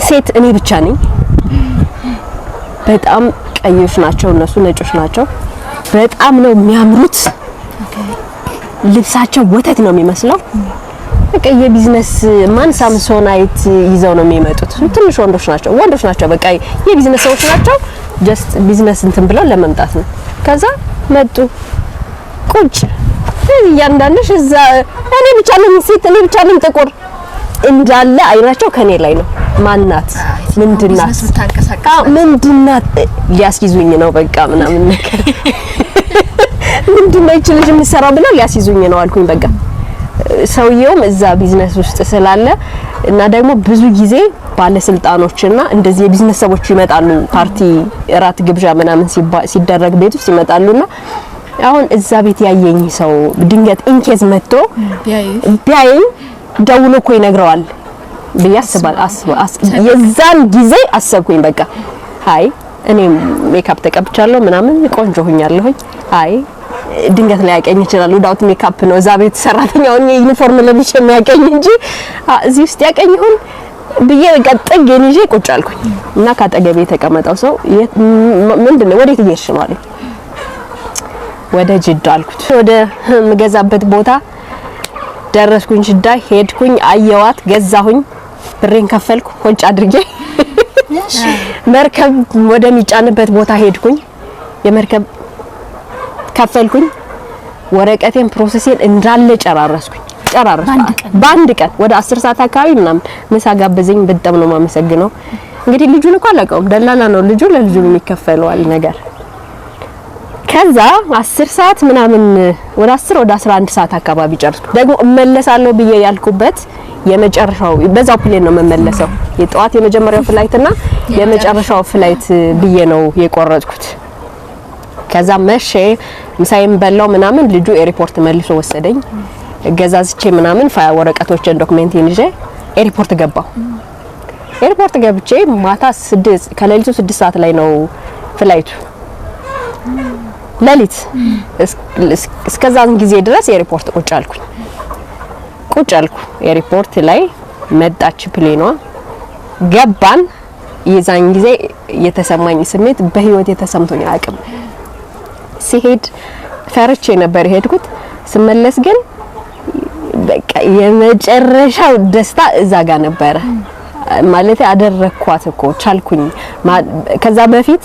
ሴት እኔ ብቻ ነኝ። በጣም ቀዮች ናቸው እነሱ፣ ነጮች ናቸው። በጣም ነው የሚያምሩት። ልብሳቸው ወተት ነው የሚመስለው። በቃ የቢዝነስ ማን ሳምሶናይት ይዘው ነው የሚመጡት። ትንሽ ወንዶች ናቸው። በቃ የቢዝነስ ሰዎች ናቸው። ጀስት ቢዝነስ እንትን ብለው ለመምጣት ነው። ከዛ መጡ። ቁጭ እያንዳንድሽ እዛ እኔ ብቻ ነኝ ሴት፣ እኔ ብቻ ነኝ ጥቁር። እንዳለ አይናቸው ከኔ ላይ ነው። ማናት? ምንድናት? ምንድናት? ሊያስይዙኝ ነው በቃ ምናምን ነገር ምንድነው ይቺ ልጅ የምትሰራው ብለው ሊያስይዙኝ ነው አልኩኝ። በቃ ሰውየውም እዛ ቢዝነስ ውስጥ ስላለ እና ደግሞ ብዙ ጊዜ ባለስልጣኖችና እንደዚህ የቢዝነስ ሰዎች ይመጣሉ። ፓርቲ እራት ግብዣ ምናምን ሲደረግ ቤት ውስጥ ይመጣሉና አሁን እዛ ቤት ያየኝ ሰው ድንገት ኢንኬዝ መጥቶ ቢያየኝ ደውሎ እኮ ይነግረዋል ብዬ የዛን ጊዜ አሰብኩኝ። በቃ አይ እኔም ሜካፕ ተቀብቻለሁ ምናምን ቆንጆ ሆኛለሁኝ። አይ ድንገት ላይ ያቀኝ ይችላል። ዊዳውት ሜካፕ ነው እዛ ቤት ሰራተኛውን ዩኒፎርም ለብሼ የሚያቀኝ እንጂ እዚህ ውስጥ ያቀኝ ይሁን ብዬ ቀጥጌን ይዤ ቁጭ አልኩኝ። እና ካጠገቤ የተቀመጠው ሰው ምንድነው ወዴት እየሄድሽ ነው አለኝ። ወደ ጅዳ አልኩት። ወደ ምገዛበት ቦታ ደረስኩኝ። ጅዳ ሄድኩኝ፣ አየዋት፣ ገዛሁኝ፣ ብሬን ከፈልኩ፣ ሆጭ አድርጌ መርከብ ወደሚጫንበት ቦታ ሄድኩኝ። የመርከብ ከፈልኩኝ፣ ወረቀቴን ፕሮሰሴን እንዳለ ጨራረስኩኝ። በአንድ ቀን ወደ 10 ሰዓት አካባቢ ምናምን ምሳ ጋበዘኝ። በጣም ነው የማመሰግነው። እንግዲህ ልጁን እኮ አላውቀውም፣ ደላላ ነው ልጁ፣ ለልጁ የሚከፈለዋል ነገር። ከዛ 10 ሰዓት ምናምን ወደ 10 ወደ 11 ሰዓት አካባቢ ጨርስኩ። ደግሞ እመለሳለሁ ብዬ ያልኩበት የመጨረሻው በዛው ፕሌን ነው የምመለሰው። የጠዋት የመጀመሪያው ፍላይት እና የመጨረሻው ፍላይት ብዬ ነው የቆረጥኩት። ከዛ መቼ ምሳዬን በላው ምናምን ልጁ ኤርፖርት መልሶ ወሰደኝ። ገዛዝቼ ምናምን ወረቀቶችን ዶክመንቴን ይዤ ኤርፖርት ገባሁ። ኤርፖርት ገብቼ ማታ 6 ከሌሊቱ 6 ሰዓት ላይ ነው ፍላይቱ። ለሊት እስከዛን ጊዜ ድረስ ኤርፖርት ቁጭ አልኩ ኤርፖርት ላይ መጣች ፕሌኗ ገባን የዛን ጊዜ የተሰማኝ ስሜት በህይወት የተሰምቶኝ አያውቅም ሲሄድ ፈርቼ ነበር ሄድኩት ስመለስ ግን በቃ የመጨረሻው ደስታ እዛ ጋር ነበር ማለት አደረኳት እኮ ቻልኩኝ ከዛ በፊት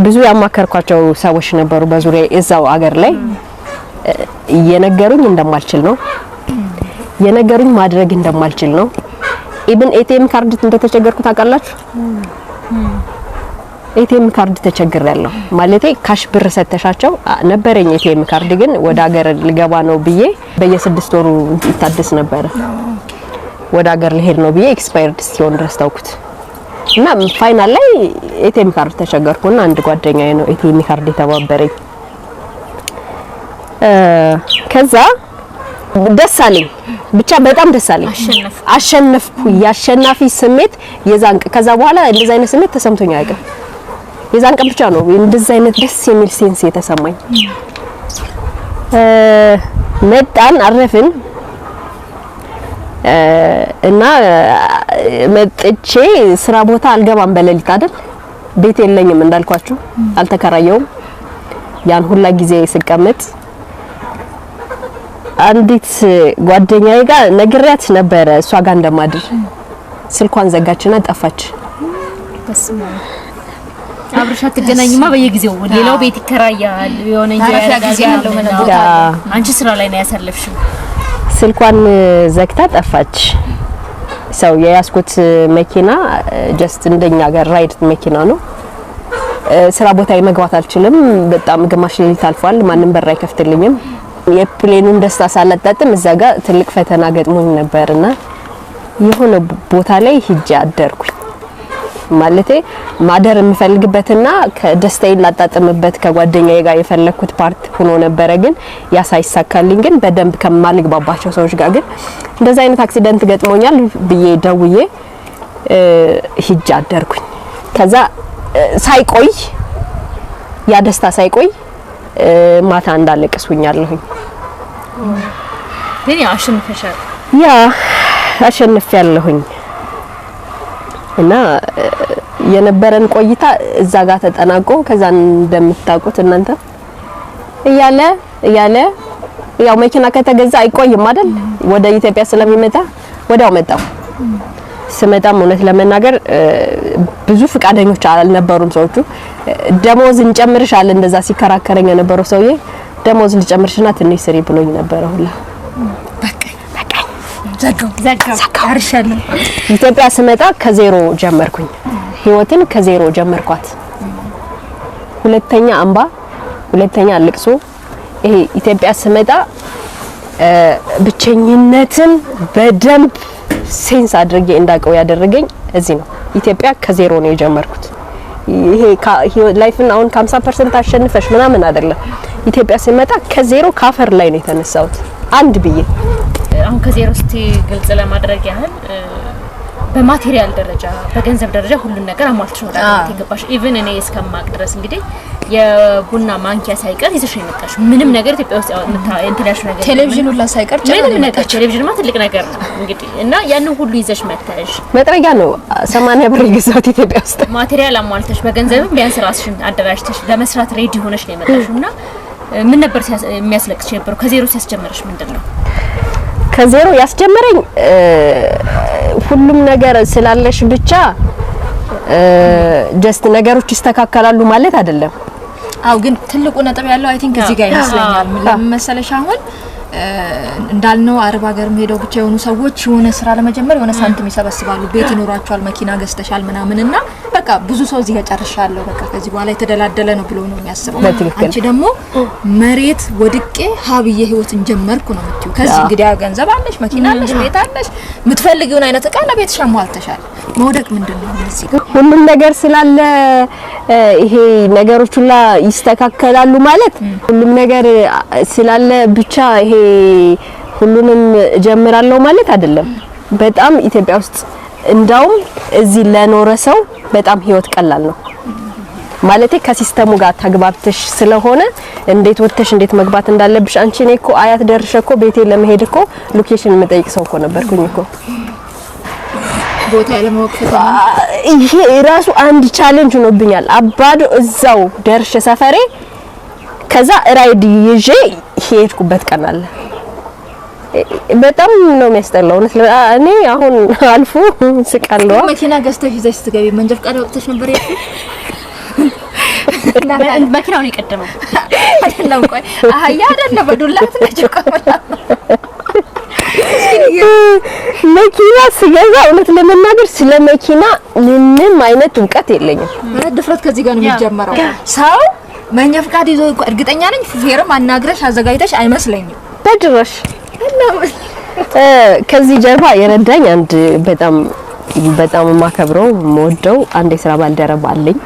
ብዙ ያማከርኳቸው ሰዎች ነበሩ በዙሪያ እዛው አገር ላይ የነገሩኝ እንደማልችል ነው የነገሩኝ ማድረግ እንደማልችል ነው ኢቭን ኤቲኤም ካርድ እንደተቸገርኩ ታውቃላችሁ ኤቲኤም ካርድ ተቸግሬያለሁ ማለቴ ካሽ ብር ሰተሻቸው ነበረኝ ኤቲኤም ካርድ ግን ወደ ሀገር ልገባ ነው ብዬ በየ6 ወሩ ይታደስ ነበር ወደ ሀገር ልሄድ ነው ብዬ ኤክስፓየርድ ሲሆን ድረስ ታውኩት እና ፋይናል ላይ ኤቲኤም ካርድ ተቸገርኩና አንድ ጓደኛዬ ነው ኤቲኤም ካርድ የተባበረኝ ከዛ ደስ አለኝ ብቻ በጣም ደስ አለኝ አሸነፍኩ ያሸናፊ ስሜት የዛን ከዛ በኋላ እንደዛ አይነት ስሜት ተሰምቶኝ አያውቅም የዛን ቀን ብቻ ነው እንደዛ አይነት ደስ የሚል ሴንስ የተሰማኝ መጣን አረፍን እና መጥቼ ስራ ቦታ አልገባም በለሊት አይደል ቤት የለኝም እንዳልኳችሁ አልተከራየውም ያን ሁላ ጊዜ ስቀመጥ አንዲት ጓደኛዬ ጋር ነግሬያት ነበር እሷ ጋር እንደማድር ስልኳን ዘጋችና ጠፋች አብርሻት ተገናኝማ በየጊዜው ሌላው ቤት ይከራያል የሆነ እንጂ ያለው ማለት አንቺ ስራ ላይ ነው ያሳለፍሽው ስልኳን ዘግታ ጠፋች ሰው የያስኩት መኪና ጀስት እንደኛ ጋር ራይድ መኪና ነው ስራ ቦታ መግባት አልችልም በጣም ግማሽ ሌሊት አልፏል ማንንም በር አይከፍትልኝም የፕሌኑን ደስታ ሳላጣጥም እዛ ጋር ትልቅ ፈተና ገጥሞኝ ነበርና የሆነ ቦታ ላይ ሂጄ አደርኩኝ ማለቴ ማደር የምፈልግበትና ከደስታዬን ላጣጥምበት ከጓደኛዬ ጋር የፈለኩት ፓርት ሆኖ ነበር ግን ያሳይሳካልኝ ግን በደንብ ከማልግባባቸው ሰዎች ጋር ግን እንደዛ አይነት አክሲደንት ገጥሞኛል ብዬ ደውዬ ሂጄ አደርኩኝ ከዛ ሳይቆይ ያ ደስታ ሳይቆይ ማታ እንዳለቀስኩኛለሁኝ ግን አሸንፈሻል አሸንፌያለሁኝ እና የነበረን ቆይታ እዛ ጋር ተጠናቆ ከዛ እንደምታውቁት እናንተ እያለ ያው መኪና ከተገዛ አይቆይም አይደል ወደ ኢትዮጵያ ስለሚመጣ ወዲያው መጣው ስመጣም እውነት ለመናገር ብዙ ፍቃደኞች አልነበሩም ሰዎቹ ደሞዝ እንጨምርሻል እንደዛ ሲከራከረኝ የነበረው ሰውዬ ደሞዝ ልጨምርሽና ትንሽ ስሪ ብሎኝ ነበር ሁላ ዘጋው አርሻለሁ ኢትዮጵያ ስመጣ ከዜሮ ጀመርኩኝ ህይወትን ከዜሮ ጀመርኳት ሁለተኛ አምባ ሁለተኛ ልቅሶ ይሄ ኢትዮጵያ ስመጣ ብቸኝነትን በደንብ ሴንስ አድርጌ እንዳቀው ያደረገኝ እዚህ ነው ኢትዮጵያ ከዜሮ ነው የጀመርኩት ይሄ ላይፍን አሁን 50% አሸንፈሽ ምናምን አይደለም ኢትዮጵያ ሲመጣ ከዜሮ ካፈር ላይ ነው የተነሳሁት አንድ ብዬ አሁን ከዜሮ እስቲ ግልጽ ለማድረግ ያህል በማቴሪያል ደረጃ በገንዘብ ደረጃ ሁሉን ነገር አሟልተሽ ነው ተገባሽ ኢቭን እኔ እስከማቅ ድረስ እንግዲህ የቡና ማንኪያ ሳይቀር ይዘሽ የመጣሽ ምንም ነገር ኢትዮጵያ ውስጥ ኢንተርናሽናል ነገር ቴሌቪዥን ሁላ ሳይቀር ምንም ነገር ቴሌቪዥን ማለት ትልቅ ነገር ነው እንግዲህ እና ያን ሁሉ ይዘሽ መጣሽ መጥረጊያ ነው 80 ብር ይገዛት ኢትዮጵያ ውስጥ ማቴሪያል አሟልተሽ በገንዘብም ቢያንስ ራስሽን አደራጅተሽ ለመስራት ሬዲ ሆነሽ ነው የመጣሽውና ምን ነበር የሚያስለቅስሽ ነበር ከዜሮ ሲያስጀምርሽ ምንድነው ከዜሮ ያስጀመረኝ ሁሉም ነገር ስላለሽ ብቻ ጀስት ነገሮች ይስተካከላሉ ማለት አይደለም አው ግን ትልቁ ነጥብ ያለው አይ ቲንክ እዚህ ጋር ይመስለኛል ለምን መሰለሽ አሁን እንዳልነው አረብ ሀገርም ሄደው ብቻ የሆኑ ሰዎች የሆነ ስራ ለመጀመር የሆነ ሳንቲም ይሰበስባሉ ቤት ይኖራቸዋል መኪና ገዝተሻል ምናምንና በቃ ብዙ ሰው እዚህ ጋር ጨርሻለሁ በቃ ከዚህ በኋላ የተደላደለ ነው ብሎ ነው የሚያስበው አንቺ ደግሞ መሬት ወድቄ ሀብዬ ህይወትን ጀመርኩ ነው የምትዩ ከዚህ እንግዲህ ገንዘብ አለሽ መኪና አለሽ ቤት አለሽ የምትፈልጊውን አይነት እቃ ለቤትሽ አሟልተሻል መውደቅ ምንድነው እዚህ ሁሉም ነገር ስላለ ይሄ ነገሮች ሁላ ይስተካከላሉ ማለት ሁሉም ነገር ስላለ ብቻ ይሄ ሁሉንም ጀምራለሁ ማለት አይደለም በጣም ኢትዮጵያ ውስጥ እንዳውም እዚህ ለኖረ ሰው በጣም ህይወት ቀላል ነው ማለቴ ከሲስተሙ ጋር ተግባብተሽ ስለሆነ እንዴት ወጥተሽ እንዴት መግባት እንዳለብሽ አንቺ እኔ እኮ አያት ደርሼ እኮ ቤቴ ለመሄድ እኮ ሎኬሽን መጠየቅ ሰው እኮ ነበርኩኝ እኮ ቦታ ለማወቅ ይሄ ራሱ አንድ ቻሌንጅ ሆኖብኛል። አባዶ እዛው ደርሼ ሰፈሬ ከዛ ራይድ ይዤ ሄድኩበት ቀን አለ። በጣም ነው የሚያስጠላው። እኔ አሁን አልፎ ስቃለሁ። መኪና ገዝተሽ ይዘሽ ስትገቢ መንጃ ፈቃድ አውጥተሽ ነበር ያልኩት? መኪናውን የቀደመው አይደለም። ቆይ አህያ አይደለም በዱላት ተጨቀመላ መኪና ስገዛ እውነት ለመናገር ስለ መኪና ምንም አይነት እውቀት የለኝም። ድፍረት ከዚህ ጋር ነው የሚጀምረው። ሰው መንጃ ፈቃድ ይዞ እርግጠኛ ነኝ ሹፌርም አናግረሽ አዘጋጅተሽ አይመስለኝም በድረሽ። ከዚህ ጀርባ የረዳኝ አንድ በጣም የማከብረው የምወደው አንድ የስራ ባልደረባ አለኝ።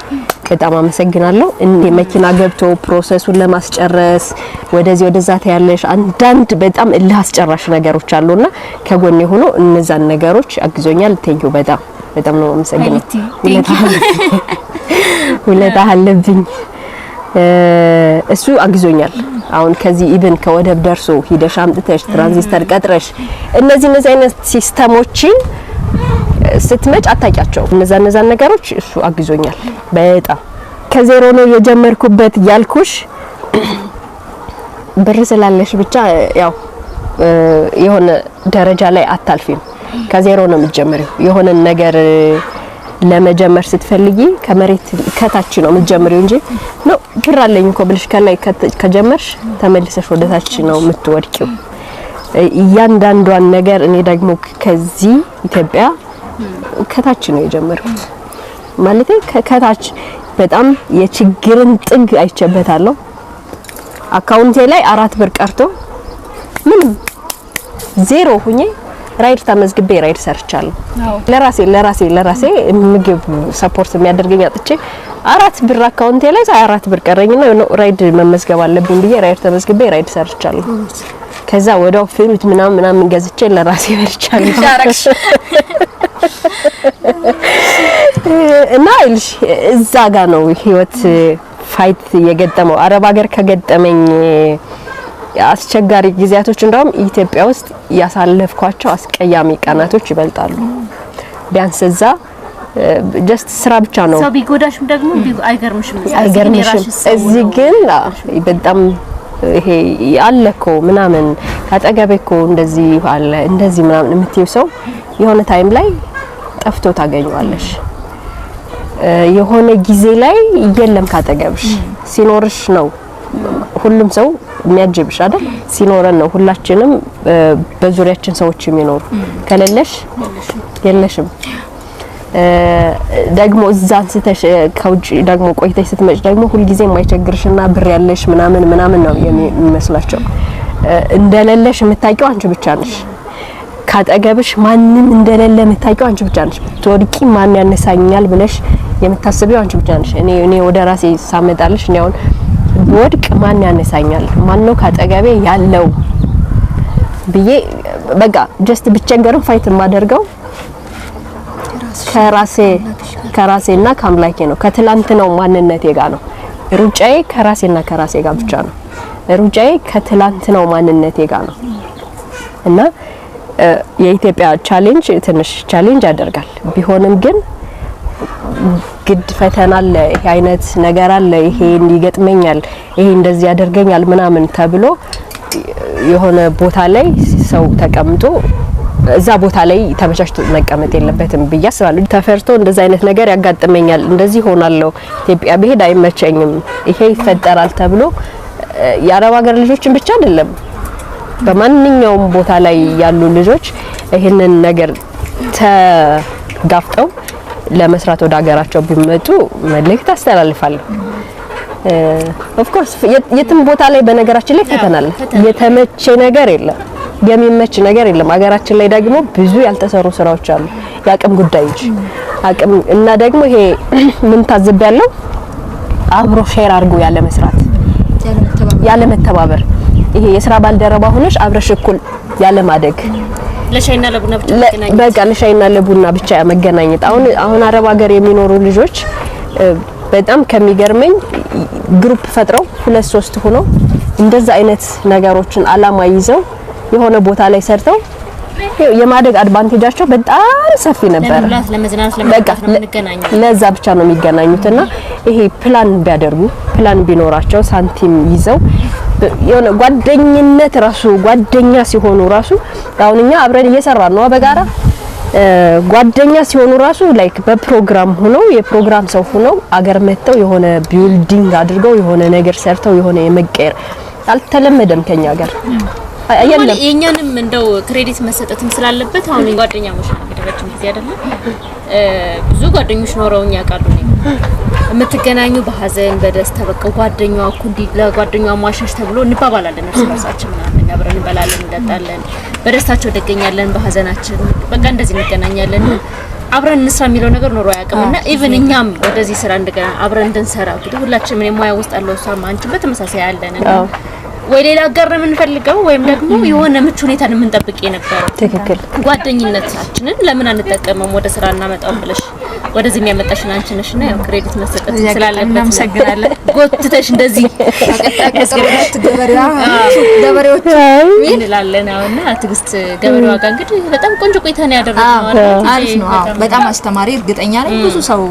በጣም አመሰግናለሁ። እንደ መኪና ገብቶ ፕሮሰሱን ለማስጨረስ ወደዚህ ወደዛ ታያለሽ አንዳንድ በጣም እልህ አስጨራሽ ነገሮች አሉና ከጎኔ ሆኖ እነዛን ነገሮች አግዞኛል። ቴንኪው በጣም ነው አመሰግናለሁ። ውለታ አለብኝ። እሱ አግዞኛል። አሁን ከዚህ ኢቭን ከወደብ ደርሶ ሂደሽ አምጥተሽ ትራንዚስተር ቀጥረሽ እነዚህ አይነት ሲስተሞችን ስትመጭ አታውቂያቸው። እነዛ ነገሮች እሱ አግዞኛል በጣም። ከዜሮ ነው የጀመርኩበት ያልኩሽ ብር ስላለሽ ብቻ ያው የሆነ ደረጃ ላይ አታልፊም። ከዜሮ ነው የምትጀምሪው። የሆነ ነገር ለመጀመር ስትፈልጊ ከመሬት ከታች ነው የምትጀምሪው እንጂ ነው ብር አለኝ እኮ ብለሽ ከላይ ከጀመርሽ ተመልሰሽ ወደ ታች ነው የምትወድቂው። እያንዳንዷን ነገር እኔ ደግሞ ከዚህ ኢትዮጵያ ከታች ነው የጀመርኩት። ማለት ከታች በጣም የችግርን ጥግ አይቼበታለሁ። አካውንቴ ላይ 4 ብር ቀርቶ ምንም ዜሮ ሁኜ ራይድ ተመዝግቤ ራይድ ሰርቻለሁ። ለራሴ ምግብ ሰፖርት የሚያደርገኝ አጥቼ 4 ብር አካውንቴ ላይ 4 ብር ቀረኝና ራይድ መመዝገብ አለብኝ ብዬ ራይድ ተመዝግቤ ራይድ ሰርቻለሁ። ከዛ ወዲያው ፍሩት ምናምን ገዝቼ ለራሴ በልቻለሁ። ሻራክሽ እና እዛ ጋር ነው ህይወት ፋይት የገጠመው። አረብ ሀገር ከገጠመኝ አስቸጋሪ ጊዜያቶች እንደውም ኢትዮጵያ ውስጥ ያሳለፍኳቸው አስቀያሚ ቀናቶች ይበልጣሉ። ቢያንስ እዛ ጀስት ስራ ብቻ ነው። ሰው ቢጎዳሽም ደግሞ አይገርምሽም። እዚህ ግን በጣም ይሄ አለኮ ምናምን አጠገቤኮ እንደዚህ አለ እንደዚህ ምናምን የምትይው ሰው የሆነ ታይም ላይ ጠፍቶ ታገኘዋለሽ። የሆነ ጊዜ ላይ የለም ካጠገብሽ። ሲኖርሽ ነው ሁሉም ሰው የሚያጅብሽ አይደል? ሲኖረን ነው ሁላችንም በዙሪያችን ሰዎች የሚኖሩ። ከሌለሽ የለሽም። ደግሞ እዛ አንስተሽ ከውጭ ደግሞ ቆይተሽ ስትመጭ ደግሞ ሁሉ ጊዜ የማይቸግርሽና ብር ያለሽ ምናምን ነው የሚመስላቸው። እንደሌለሽ የምታውቂው አንቺ ብቻ ነሽ። ካጠገብሽ ማንም እንደሌለ የምታውቂው አንቺ ብቻ ነሽ። ትወድቂ ማን ያነሳኛል ብለሽ የምታስቢው አንቺ ብቻ ነሽ። እኔ ወደ ራሴ ሳመጣልሽ እኔ አሁን ወድቅ ማን ያነሳኛል? ማን ነው ካጠገቤ ያለው ብዬ በቃ ጀስት ብቸገርም ፋይት የማደርገው ከራሴና ከአምላኬ ነው። ከትላንት ነው ማንነቴ ጋር ነው ሩጫዬ። ከራሴና ከራሴ ጋር ብቻ ነው ሩጫዬ። ከትላንት ነው ማንነቴ ጋር ነው። እና የኢትዮጵያ ቻሌንጅ ትንሽ ቻሌንጅ ያደርጋል። ቢሆንም ግን ግድ ፈተና አለ። ይሄ አይነት ነገር አለ። ይሄ እንዲገጥመኛል፣ ይሄ እንደዚህ ያደርገኛል ምናምን ተብሎ የሆነ ቦታ ላይ ሰው ተቀምጦ እዛ ቦታ ላይ ተመቻችቶ መቀመጥ የለበትም ብዬ አስባለሁ። ተፈርቶ እንደዛ አይነት ነገር ያጋጥመኛል፣ እንደዚህ ሆናለሁ፣ ኢትዮጵያ ብሄድ አይመቸኝም፣ ይሄ ይፈጠራል ተብሎ የአረብ ሀገር ልጆችን ብቻ አይደለም በማንኛውም ቦታ ላይ ያሉ ልጆች ይሄንን ነገር ተጋፍጠው ለመስራት ወደ ሀገራቸው ቢመጡ መልእክት አስተላልፋለሁ። ኦፍ ኮርስ የትም ቦታ ላይ በነገራችን ላይ ፈተና አለ። የተመቸ ነገር የለም፣ የሚመች ነገር የለም። ሀገራችን ላይ ደግሞ ብዙ ያልተሰሩ ስራዎች አሉ፣ የአቅም ጉዳዮች አቅም እና ደግሞ ይሄ ምን ታዝቢያለሁ፣ አብሮ ሼር አድርጎ ያለ መስራት፣ ያለ መተባበር፣ ይሄ የስራ ባልደረባ ሆነሽ አብረሽ እኩል ያለ ማደግ፣ ለሻይና ለቡና ብቻ በቃ ለሻይና ለቡና ብቻ መገናኘት። አሁን አረብ ሀገር የሚኖሩ ልጆች በጣም ከሚገርመኝ ግሩፕ ፈጥረው 2-3 ሆነው እንደዛ አይነት ነገሮችን አላማ ይዘው የሆነ ቦታ ላይ ሰርተው የማደግ አድቫንቴጃቸው በጣም ሰፊ ነበር። ለመዝናናት ለመጣት ነው የምንገናኘው። ለዛ ብቻ ነው የሚገናኙትና ይሄ ፕላን ቢያደርጉ ፕላን ቢኖራቸው ሳንቲም ይዘው የሆነ ጓደኝነት ራሱ ጓደኛ ሲሆኑ ራሱ አሁን እኛ አብረን እየሰራን ነው በጋራ ጓደኛ ሲሆኑ ራሱ ላይክ በፕሮግራም ሆነው የፕሮግራም ሰው ሆነው አገር መተው የሆነ ቢልዲንግ አድርገው የሆነ ነገር ሰርተው የሆነ የመቀየር አልተለመደም ከኛ ጋር አይደለም። የኛንም እንደው ክሬዲት መሰጠትም ስላለበት አሁን ጓደኛሞች ነው ረጅም ጊዜ አይደለም ብዙ ጓደኞች ኖረውኝ ያውቃሉ። የምትገናኙ በሐዘን በደስታ በቃ ጓደኛዋ እኮ እንዲ ለጓደኛዋ ማሸሽ ተብሎ እንባባላለን እርስ በርሳችን ምናምን አብረን እንበላለን እንጠጣለን በደስታቸው ደገኛለን በሐዘናችን በቃ እንደዚህ እንገናኛለን አብረን እንስራ የሚለው ነገር ኖሮ ያቀምና ኢቭን እኛም ወደዚህ ስራ እንደገና አብረን እንድንሰራ እንግዲህ ሁላችንም የሙያ ውስጥ አለው ሰው አንቺ በተመሳሳይ ያለንና ወይ ሌላ ጋር ነው የምንፈልገው ወይም ደግሞ የሆነ ምቹ ሁኔታን የምንጠብቅ የነበረው ትክክል ጓደኝነታችንን ለምን አንጠቀመም ወደ ስራ እናመጣው ብለሽ ወደዚህ የሚያመጣሽን አንቺ ነሽና ያው ክሬዲት መሰጠት ስላለበት እናመሰግናለን። ጎትተሽ እንደዚህ ያስገባሽ ገበሬዎች እንላለን አሁንና ትግስት ገበሬዋ ጋር እንግዲህ በጣም ቆንጆ ቆይታ ነው ያደረግነው። አሪፍ ነው። በጣም አስተማሪ እርግጠኛ ነኝ ብዙ ሰው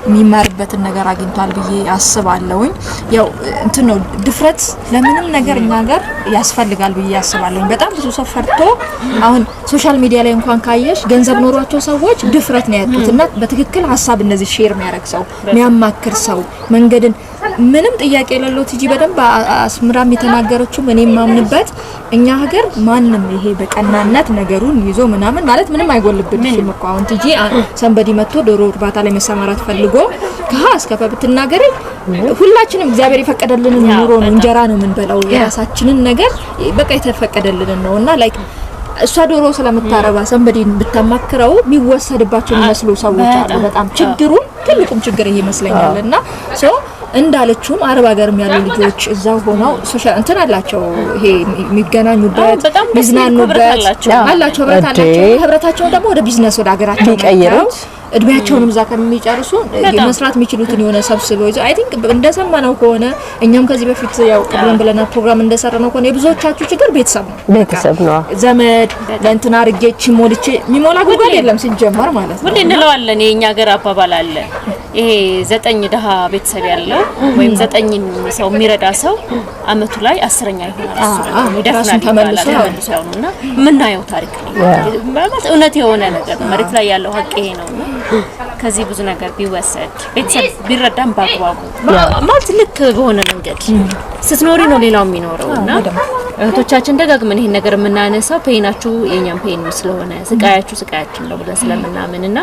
የሚማርበትን ነገር አግኝቷል ብዬ አስባለሁኝ። ያው እንትን ነው ድፍረት ለምንም ነገር እኛ ጋር ያስፈልጋል ብዬ አስባለሁኝ። በጣም ብዙ ሰው ፈርቶ አሁን ሶሻል ሚዲያ ላይ እንኳን ካየሽ ገንዘብ ኖሯቸው ሰዎች ድፍረት ነው ያጡትና በትክክል ሀሳብ እንደዚህ ሼር የሚያደርግ ሰው የሚያማክር ሰው መንገድን ምንም ጥያቄ የሌለው ቲጂ በደንብ አስምራም የተናገረችው እኔም ማምንበት እኛ ሀገር ማንንም ይሄ በቀናነት ነገሩን ይዞ ምናምን ማለት ምንም አይጎልብንም እኮ አሁን ቲጂ ሰንበዲ መጥቶ ዶሮ እርባታ ላይ መሰማራት ፈልጎ ከሀ እስከ ፈ ብትናገር ሁላችንም እግዚአብሔር የፈቀደልንን ኑሮ ነው እንጀራ ነው የምንበላው የራሳችንን ነገር በቃ የተፈቀደልንን ነውና ላይክ እሷ ዶሮ ስለምታረባ ሰንበዲን ብታማክረው የሚወሰድባቸው የሚመስሉ ሰዎች አሉ። በጣም ችግሩን ትልቁም ችግር ይሄ ይመስለኛልና ሶ እንዳለችውም አረብ ሀገርም ያሉ ልጆች እዛው ሆነው ሶሻል እንትን አላቸው ይሄ የሚገናኙበት ሚዝናኑበት አላቸው ህብረታቸው ደግሞ ወደ ቢዝነስ ወደ ሀገራቸው ይቀይሩት እድሜያቸውንም እዛ ከሚጨርሱ መስራት የሚችሉትን የሆነ ሰብስበው ይዘው አይ ቲንክ እንደሰማነው ከሆነ እኛም ከዚህ በፊት ያው ቀደም ብለና ፕሮግራም እንደሰራነው ከሆነ የብዙዎቻችሁ ችግር ቤተሰብ ነው ዘመድ ለእንትና አርጌች ሞልቼ የሚሞላ ጉዳይ የለም ሲጀመር ማለት ነው። ሁሌ እንለዋለን የኛ ሀገር አባባል አለ ይሄ 9 ደሃ ቤተሰብ ያለው ወይም 9 ሰው የሚረዳ ሰው አመቱ ላይ 10ኛ ይሆናል ይደርሳል ተመልሶ ያውና ምናየው ታሪክ ነው ማለት እውነት የሆነ ነገር መሬት ላይ ያለው ሀቅ ይሄ ነውና ከዚህ ብዙ ነገር ቢወሰድ ቤተሰብ ቢረዳም ባግባቡ ማለት ልክ በሆነ መንገድ ስትኖሪ ነው ሌላው የሚኖረውና እህቶቻችን ደጋግመን ይሄን ነገር የምናነሳው ፔናችሁ የኛም ፔን ስለሆነ ስቃያችን ነው ብለን ስለምናምንና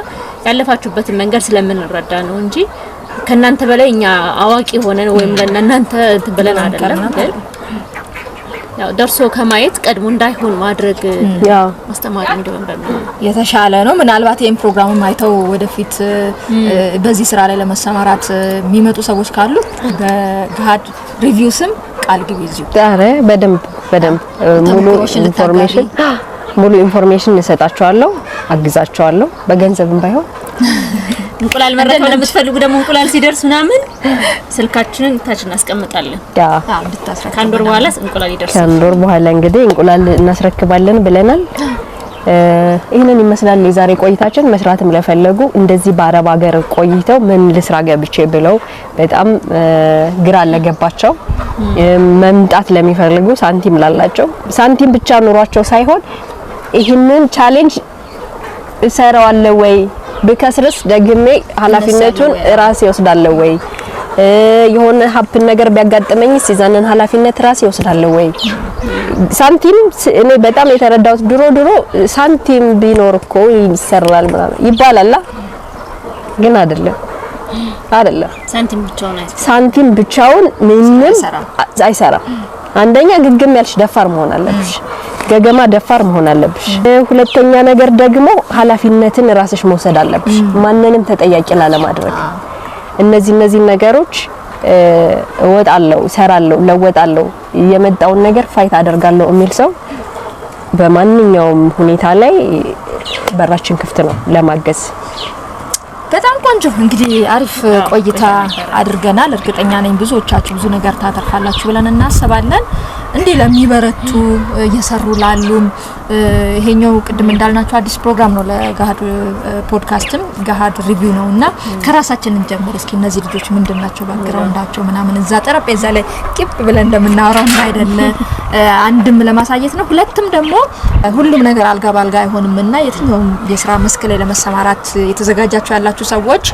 ያለፋችሁበትን መንገድ ስለምንረዳ ነው እንጂ ከናንተ በላይ እኛ አዋቂ ሆነን ወይም ለናንተ ብለን አይደለም ግን ያው ደርሶ ከማየት ቀድሞ እንዳይሆን ማድረግ ያው ማስተማር እንደሆነ በሚል የተሻለ ነው። ምናልባት ይሄን ፕሮግራሙን አይተው ወደፊት በዚህ ስራ ላይ ለመሰማራት የሚመጡ ሰዎች ካሉ በጋድ ሪቪው ስም ቃል ግብይዙ ዳረ በደንብ ሙሉ ኢንፎርሜሽን እንሰጣቸዋለሁ አግዛቸዋለሁ በገንዘብም ባይሆን እንቁላል መረከብ ለምትፈልጉ ደግሞ እንቁላል ሲደርስ ምናምን ስልካችንን ታች እናስቀምጣለን። እንድታስረክቡ ከአንድ ወር በኋላ እንቁላል ይደርሳል። ከአንድ ወር በኋላ እንግዲህ እንቁላል እናስረክባለን ብለናል። ይሄንን ይመስላል የዛሬ ቆይታችን። መስራትም ለፈለጉ እንደዚህ በአረብ ሀገር ቆይተው ምን ልስራ ገብቼ ብለው በጣም ግራ ለገባቸው መምጣት ለሚፈልጉ ሳንቲም ላላቸው ሳንቲም ብቻ ኑሯቸው ሳይሆን ይሄንን ቻሌንጅ እሰራዋለሁ ወይ በከስርስ ደግሜ ኃላፊነቱን ራሴ ወስዳለሁ ወይ የሆነ ሀፕን ነገር ቢያጋጥመኝ ሲዛንን ኃላፊነት ራሴ ወስዳለሁ ወይ ሳንቲም እኔ በጣም የተረዳሁት ድሮ ሳንቲም ቢኖር እኮ ይሰራል ማለት ይባላል ግን አይደለም ሳንቲም ብቻውን ምንም አይሰራም። አንደኛ ግግም ያልሽ ደፋር መሆን አለብሽ ገገማ ደፋር መሆን አለብሽ። ሁለተኛ ነገር ደግሞ ኃላፊነትን ራስሽ መውሰድ አለብሽ ማንንም ተጠያቂ ላለማድረግ እነዚህ ነገሮች እወጣለሁ ሰራለሁ ለወጣለሁ የመጣውን ነገር ፋይት አደርጋለሁ የሚል ሰው በማንኛውም ሁኔታ ላይ በራችን ክፍት ነው ለማገዝ። በጣም ቆንጆ እንግዲህ አሪፍ ቆይታ አድርገናል። እርግጠኛ ነኝ ብዙዎቻችሁ ብዙ ነገር ታተርፋላችሁ ብለን እናስባለን። እንዴ ለሚበረቱ እየሰሩ ላሉም ይሄኛው ቅድም እንዳልናችሁ አዲስ ፕሮግራም ነው ለጋሃድ ፖድካስትም ጋሃድ ሪቪው ነውና ከራሳችን እንጀምር እስኪ እነዚህ ልጆች ምንድናቸው ባክግራውንዳቸው ምናምን እዛ ጠረጴዛ ላይ ቂፕ ብለን እንደምናወራው አይደለ አንድም ለማሳየት ነው ሁለትም ደግሞ ሁሉም ነገር አልጋ ባልጋ አይሆንምና የትኛውም የሥራ መስክ ላይ ለመሰማራት የተዘጋጃችሁ ያላችሁ ሰዎች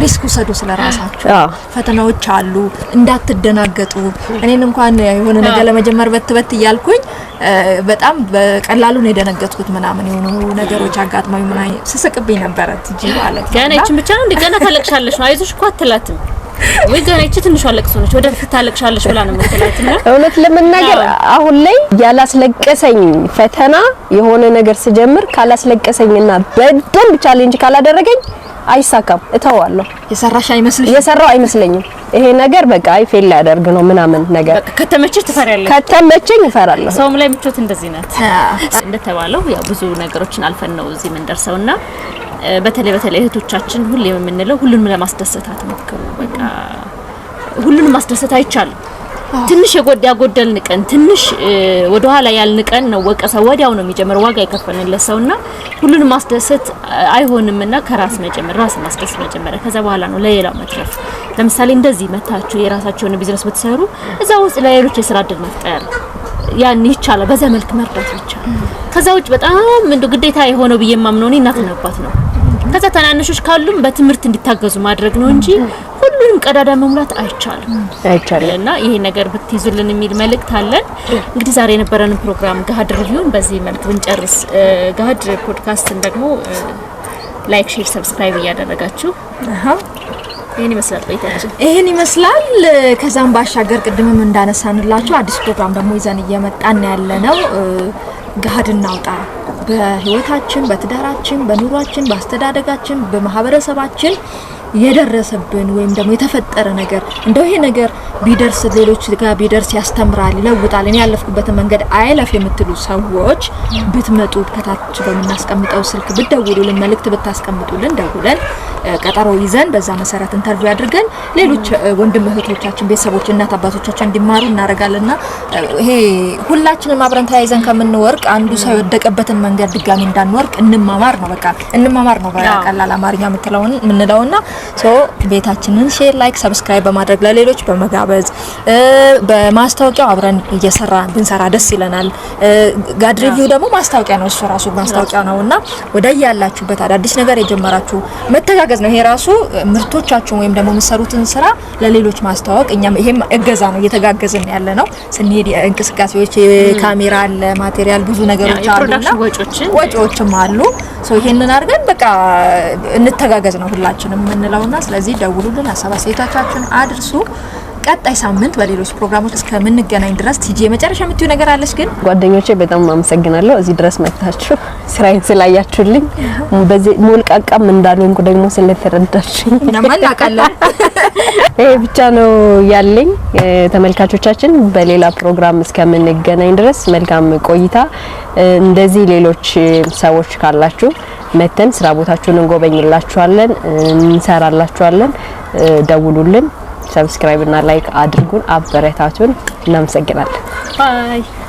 ሪስክ ወሰዱ ስለራሳችሁ ፈተናዎች አሉ እንዳትደናገጡ እኔን እንኳን የሆነ ነገር ለመጀመር በትበት ይያልኩኝ በጣም በቀላሉ ነው የደነገጥኩት ምናምን የሆኑ ነገሮች አጋጥመው ምናምን ስስቅብኝ ነበር እንጂ ማለት ነው ገና እቺ ብቻ ነው እንደገና ታለቅሻለሽ ነው አይዞሽ እኮ አትላትም ወይ ገና እቺ ትንሽ አለቅሶ ነች ወደፊት ታለቅሻለሽ ብላ ነው የምትላትና እውነት ለመናገር አሁን ላይ ያላስለቀሰኝ ፈተና የሆነ ነገር ስጀምር ካላስለቀሰኝና በደንብ ቻሌንጅ ካላደረገኝ አይሳካም እተዋለሁ የሰራው አይመስለኝም ይሄ ነገር በቃ ፌል ያደርግ ነው ምናምን ነገር ከተመቸሽ ትፈሪያለሽ ከተመቸኝ እፈራለሁ ሰውም ላይ ምቾት እንደዚህ ናት እንደተባለው ያው ብዙ ነገሮችን አልፈን ነው እዚህ ምን ደርሰውና በተለይ እህቶቻችን ሁሌ የምንለው ሁሉንም ለማስደሰት አትሞክሩ በቃ ሁሉንም ማስደሰት አይቻልም ትንሽ ያጎደልን ቀን ትንሽ ወደ ኋላ ያልንቀን ነው ወቀሳ ወዲያው ነው የሚጀምረው ዋጋ ይከፈለለት ሰውና ሁሉንም ማስደሰት አይሆንምና ከራስ መጀመር ራስ ማስደሰት መጀመር ከዛ በኋላ ነው ለሌላው መትረፍ ለምሳሌ እንደዚህ መታችሁ የራሳችሁን ቢዝነስ ብትሰሩ እዛ ውስጥ ለሌሎች የሥራ እድል መፍጠር ያን ይቻላል በዛ መልክ መርዳት ይቻላል ከዛ ውጭ በጣም እንደው ግዴታ የሆነው በየማምነው እናትና አባት ነው ከዛ ተናነሾች ካሉም በትምህርት እንዲታገዙ ማድረግ ነው እንጂ ሁሉንም ቀዳዳ መሙላት አይቻልም እና ይሄ ነገር ብትይዙልን የሚል መልእክት አለን እንግዲህ ዛሬ የነበረን ፕሮግራም ጋሃድ ሪቪውን በዚህ መልክ ብንጨርስ ጋሃድ ፖድካስትን ደግሞ ላይክ ሼር ሰብስክራይብ እያደረጋችሁ ይሄን ይመስላል ከዛም ባሻገር ቅድምም እንዳነሳንላችሁ አዲስ ፕሮግራም ደግሞ ይዘን እየመጣን ያለነው ጋሃድ እናውጣ በህይወታችን በትዳራችን በኑሯችን በአስተዳደጋችን በማህበረሰባችን የደረሰብን ወይም ደግሞ የተፈጠረ ነገር እንደው ይሄ ነገር ቢደርስ ሌሎች ጋር ቢደርስ ያስተምራል ይለውጣል እኔ ያለፍኩበት መንገድ አይለፍ የምትሉ ሰዎች ብትመጡ ከታች በመናስቀምጠው ስልክ ብትደውሉልን መልእክት ብታስቀምጡልን ደውለን ቀጠሮ ይዘን በዛ መሰረት ኢንተርቪው አድርገን ሌሎች ወንድም እህቶቻችን ቤተሰቦች እናት አባቶቻችን እንዲማሩ እናረጋልና ይሄ ሁላችንም አብረን ተያይዘን ከምንወርቅ አንዱ ሰው የወደቀበትን መንገድ ድጋሚ እንዳንወርቅ እንማማር ነው በቃ እንማማር ነው በቀላል አማርኛ ምንለውና ቤታችንን ሼር ላይክ ሰብስክራይብ በማድረግ ለሌሎች በመጋበዝ በማስታወቂያው አብረን እየሰራን ብንሰራ ደስ ይለናል ጋድ ሪቪው ደግሞ ማስታወቂያ ነው እሱ ራሱ ማስታወቂያ ነውና ወደያላችሁበት አዳዲስ ነገር የጀመራችሁ መተጋገዝ ነው ይሄ ራሱ ምርቶቻችሁ ወይም ደግሞ የምትሰሩትን ስራ ለሌሎች ማስተዋወቅ እኛም ይሄም እገዛ ነው እየተጋገዝን ያለ ነው ስንሄድ እንቅስቃሴዎች ካሜራ አለ ማቴሪያል ብዙ ነገሮች አሉና ወጪዎችም አሉ ይሄንን አድርገን በቃ እንተጋገዝ ነው ሁላችንም ምንለውና ስለዚህ ደውሉልን ሐሳብ አስተያየታችሁን አድርሱ ቀጣይ ሳምንት በሌሎች ፕሮግራሞች እስከምንገናኝ ድረስ ቲጂ የመጨረሻ የምትዩ ነገር አለሽ ግን ጓደኞቼ በጣም አመሰግናለሁ እዚህ ድረስ መጥታችሁ ስራዬን ስላያችሁልኝ በዚህ ሞልቃቃም እንዳልሆንኩ ደግሞ ስለተረዳችሁኝ እናማላቃለን ይሄ ብቻ ነው ያለኝ ተመልካቾቻችን በሌላ ፕሮግራም እስከምንገናኝ ድረስ መልካም ቆይታ እንደዚህ ሌሎች ሰዎች ካላችሁ መተን ስራ ቦታችሁን እንጎበኝላችኋለን እንሰራላችኋለን ደውሉልን ሰብስክራይብ እና ላይክ አድርጉን አበረታቱን እናመሰግናለን ባይ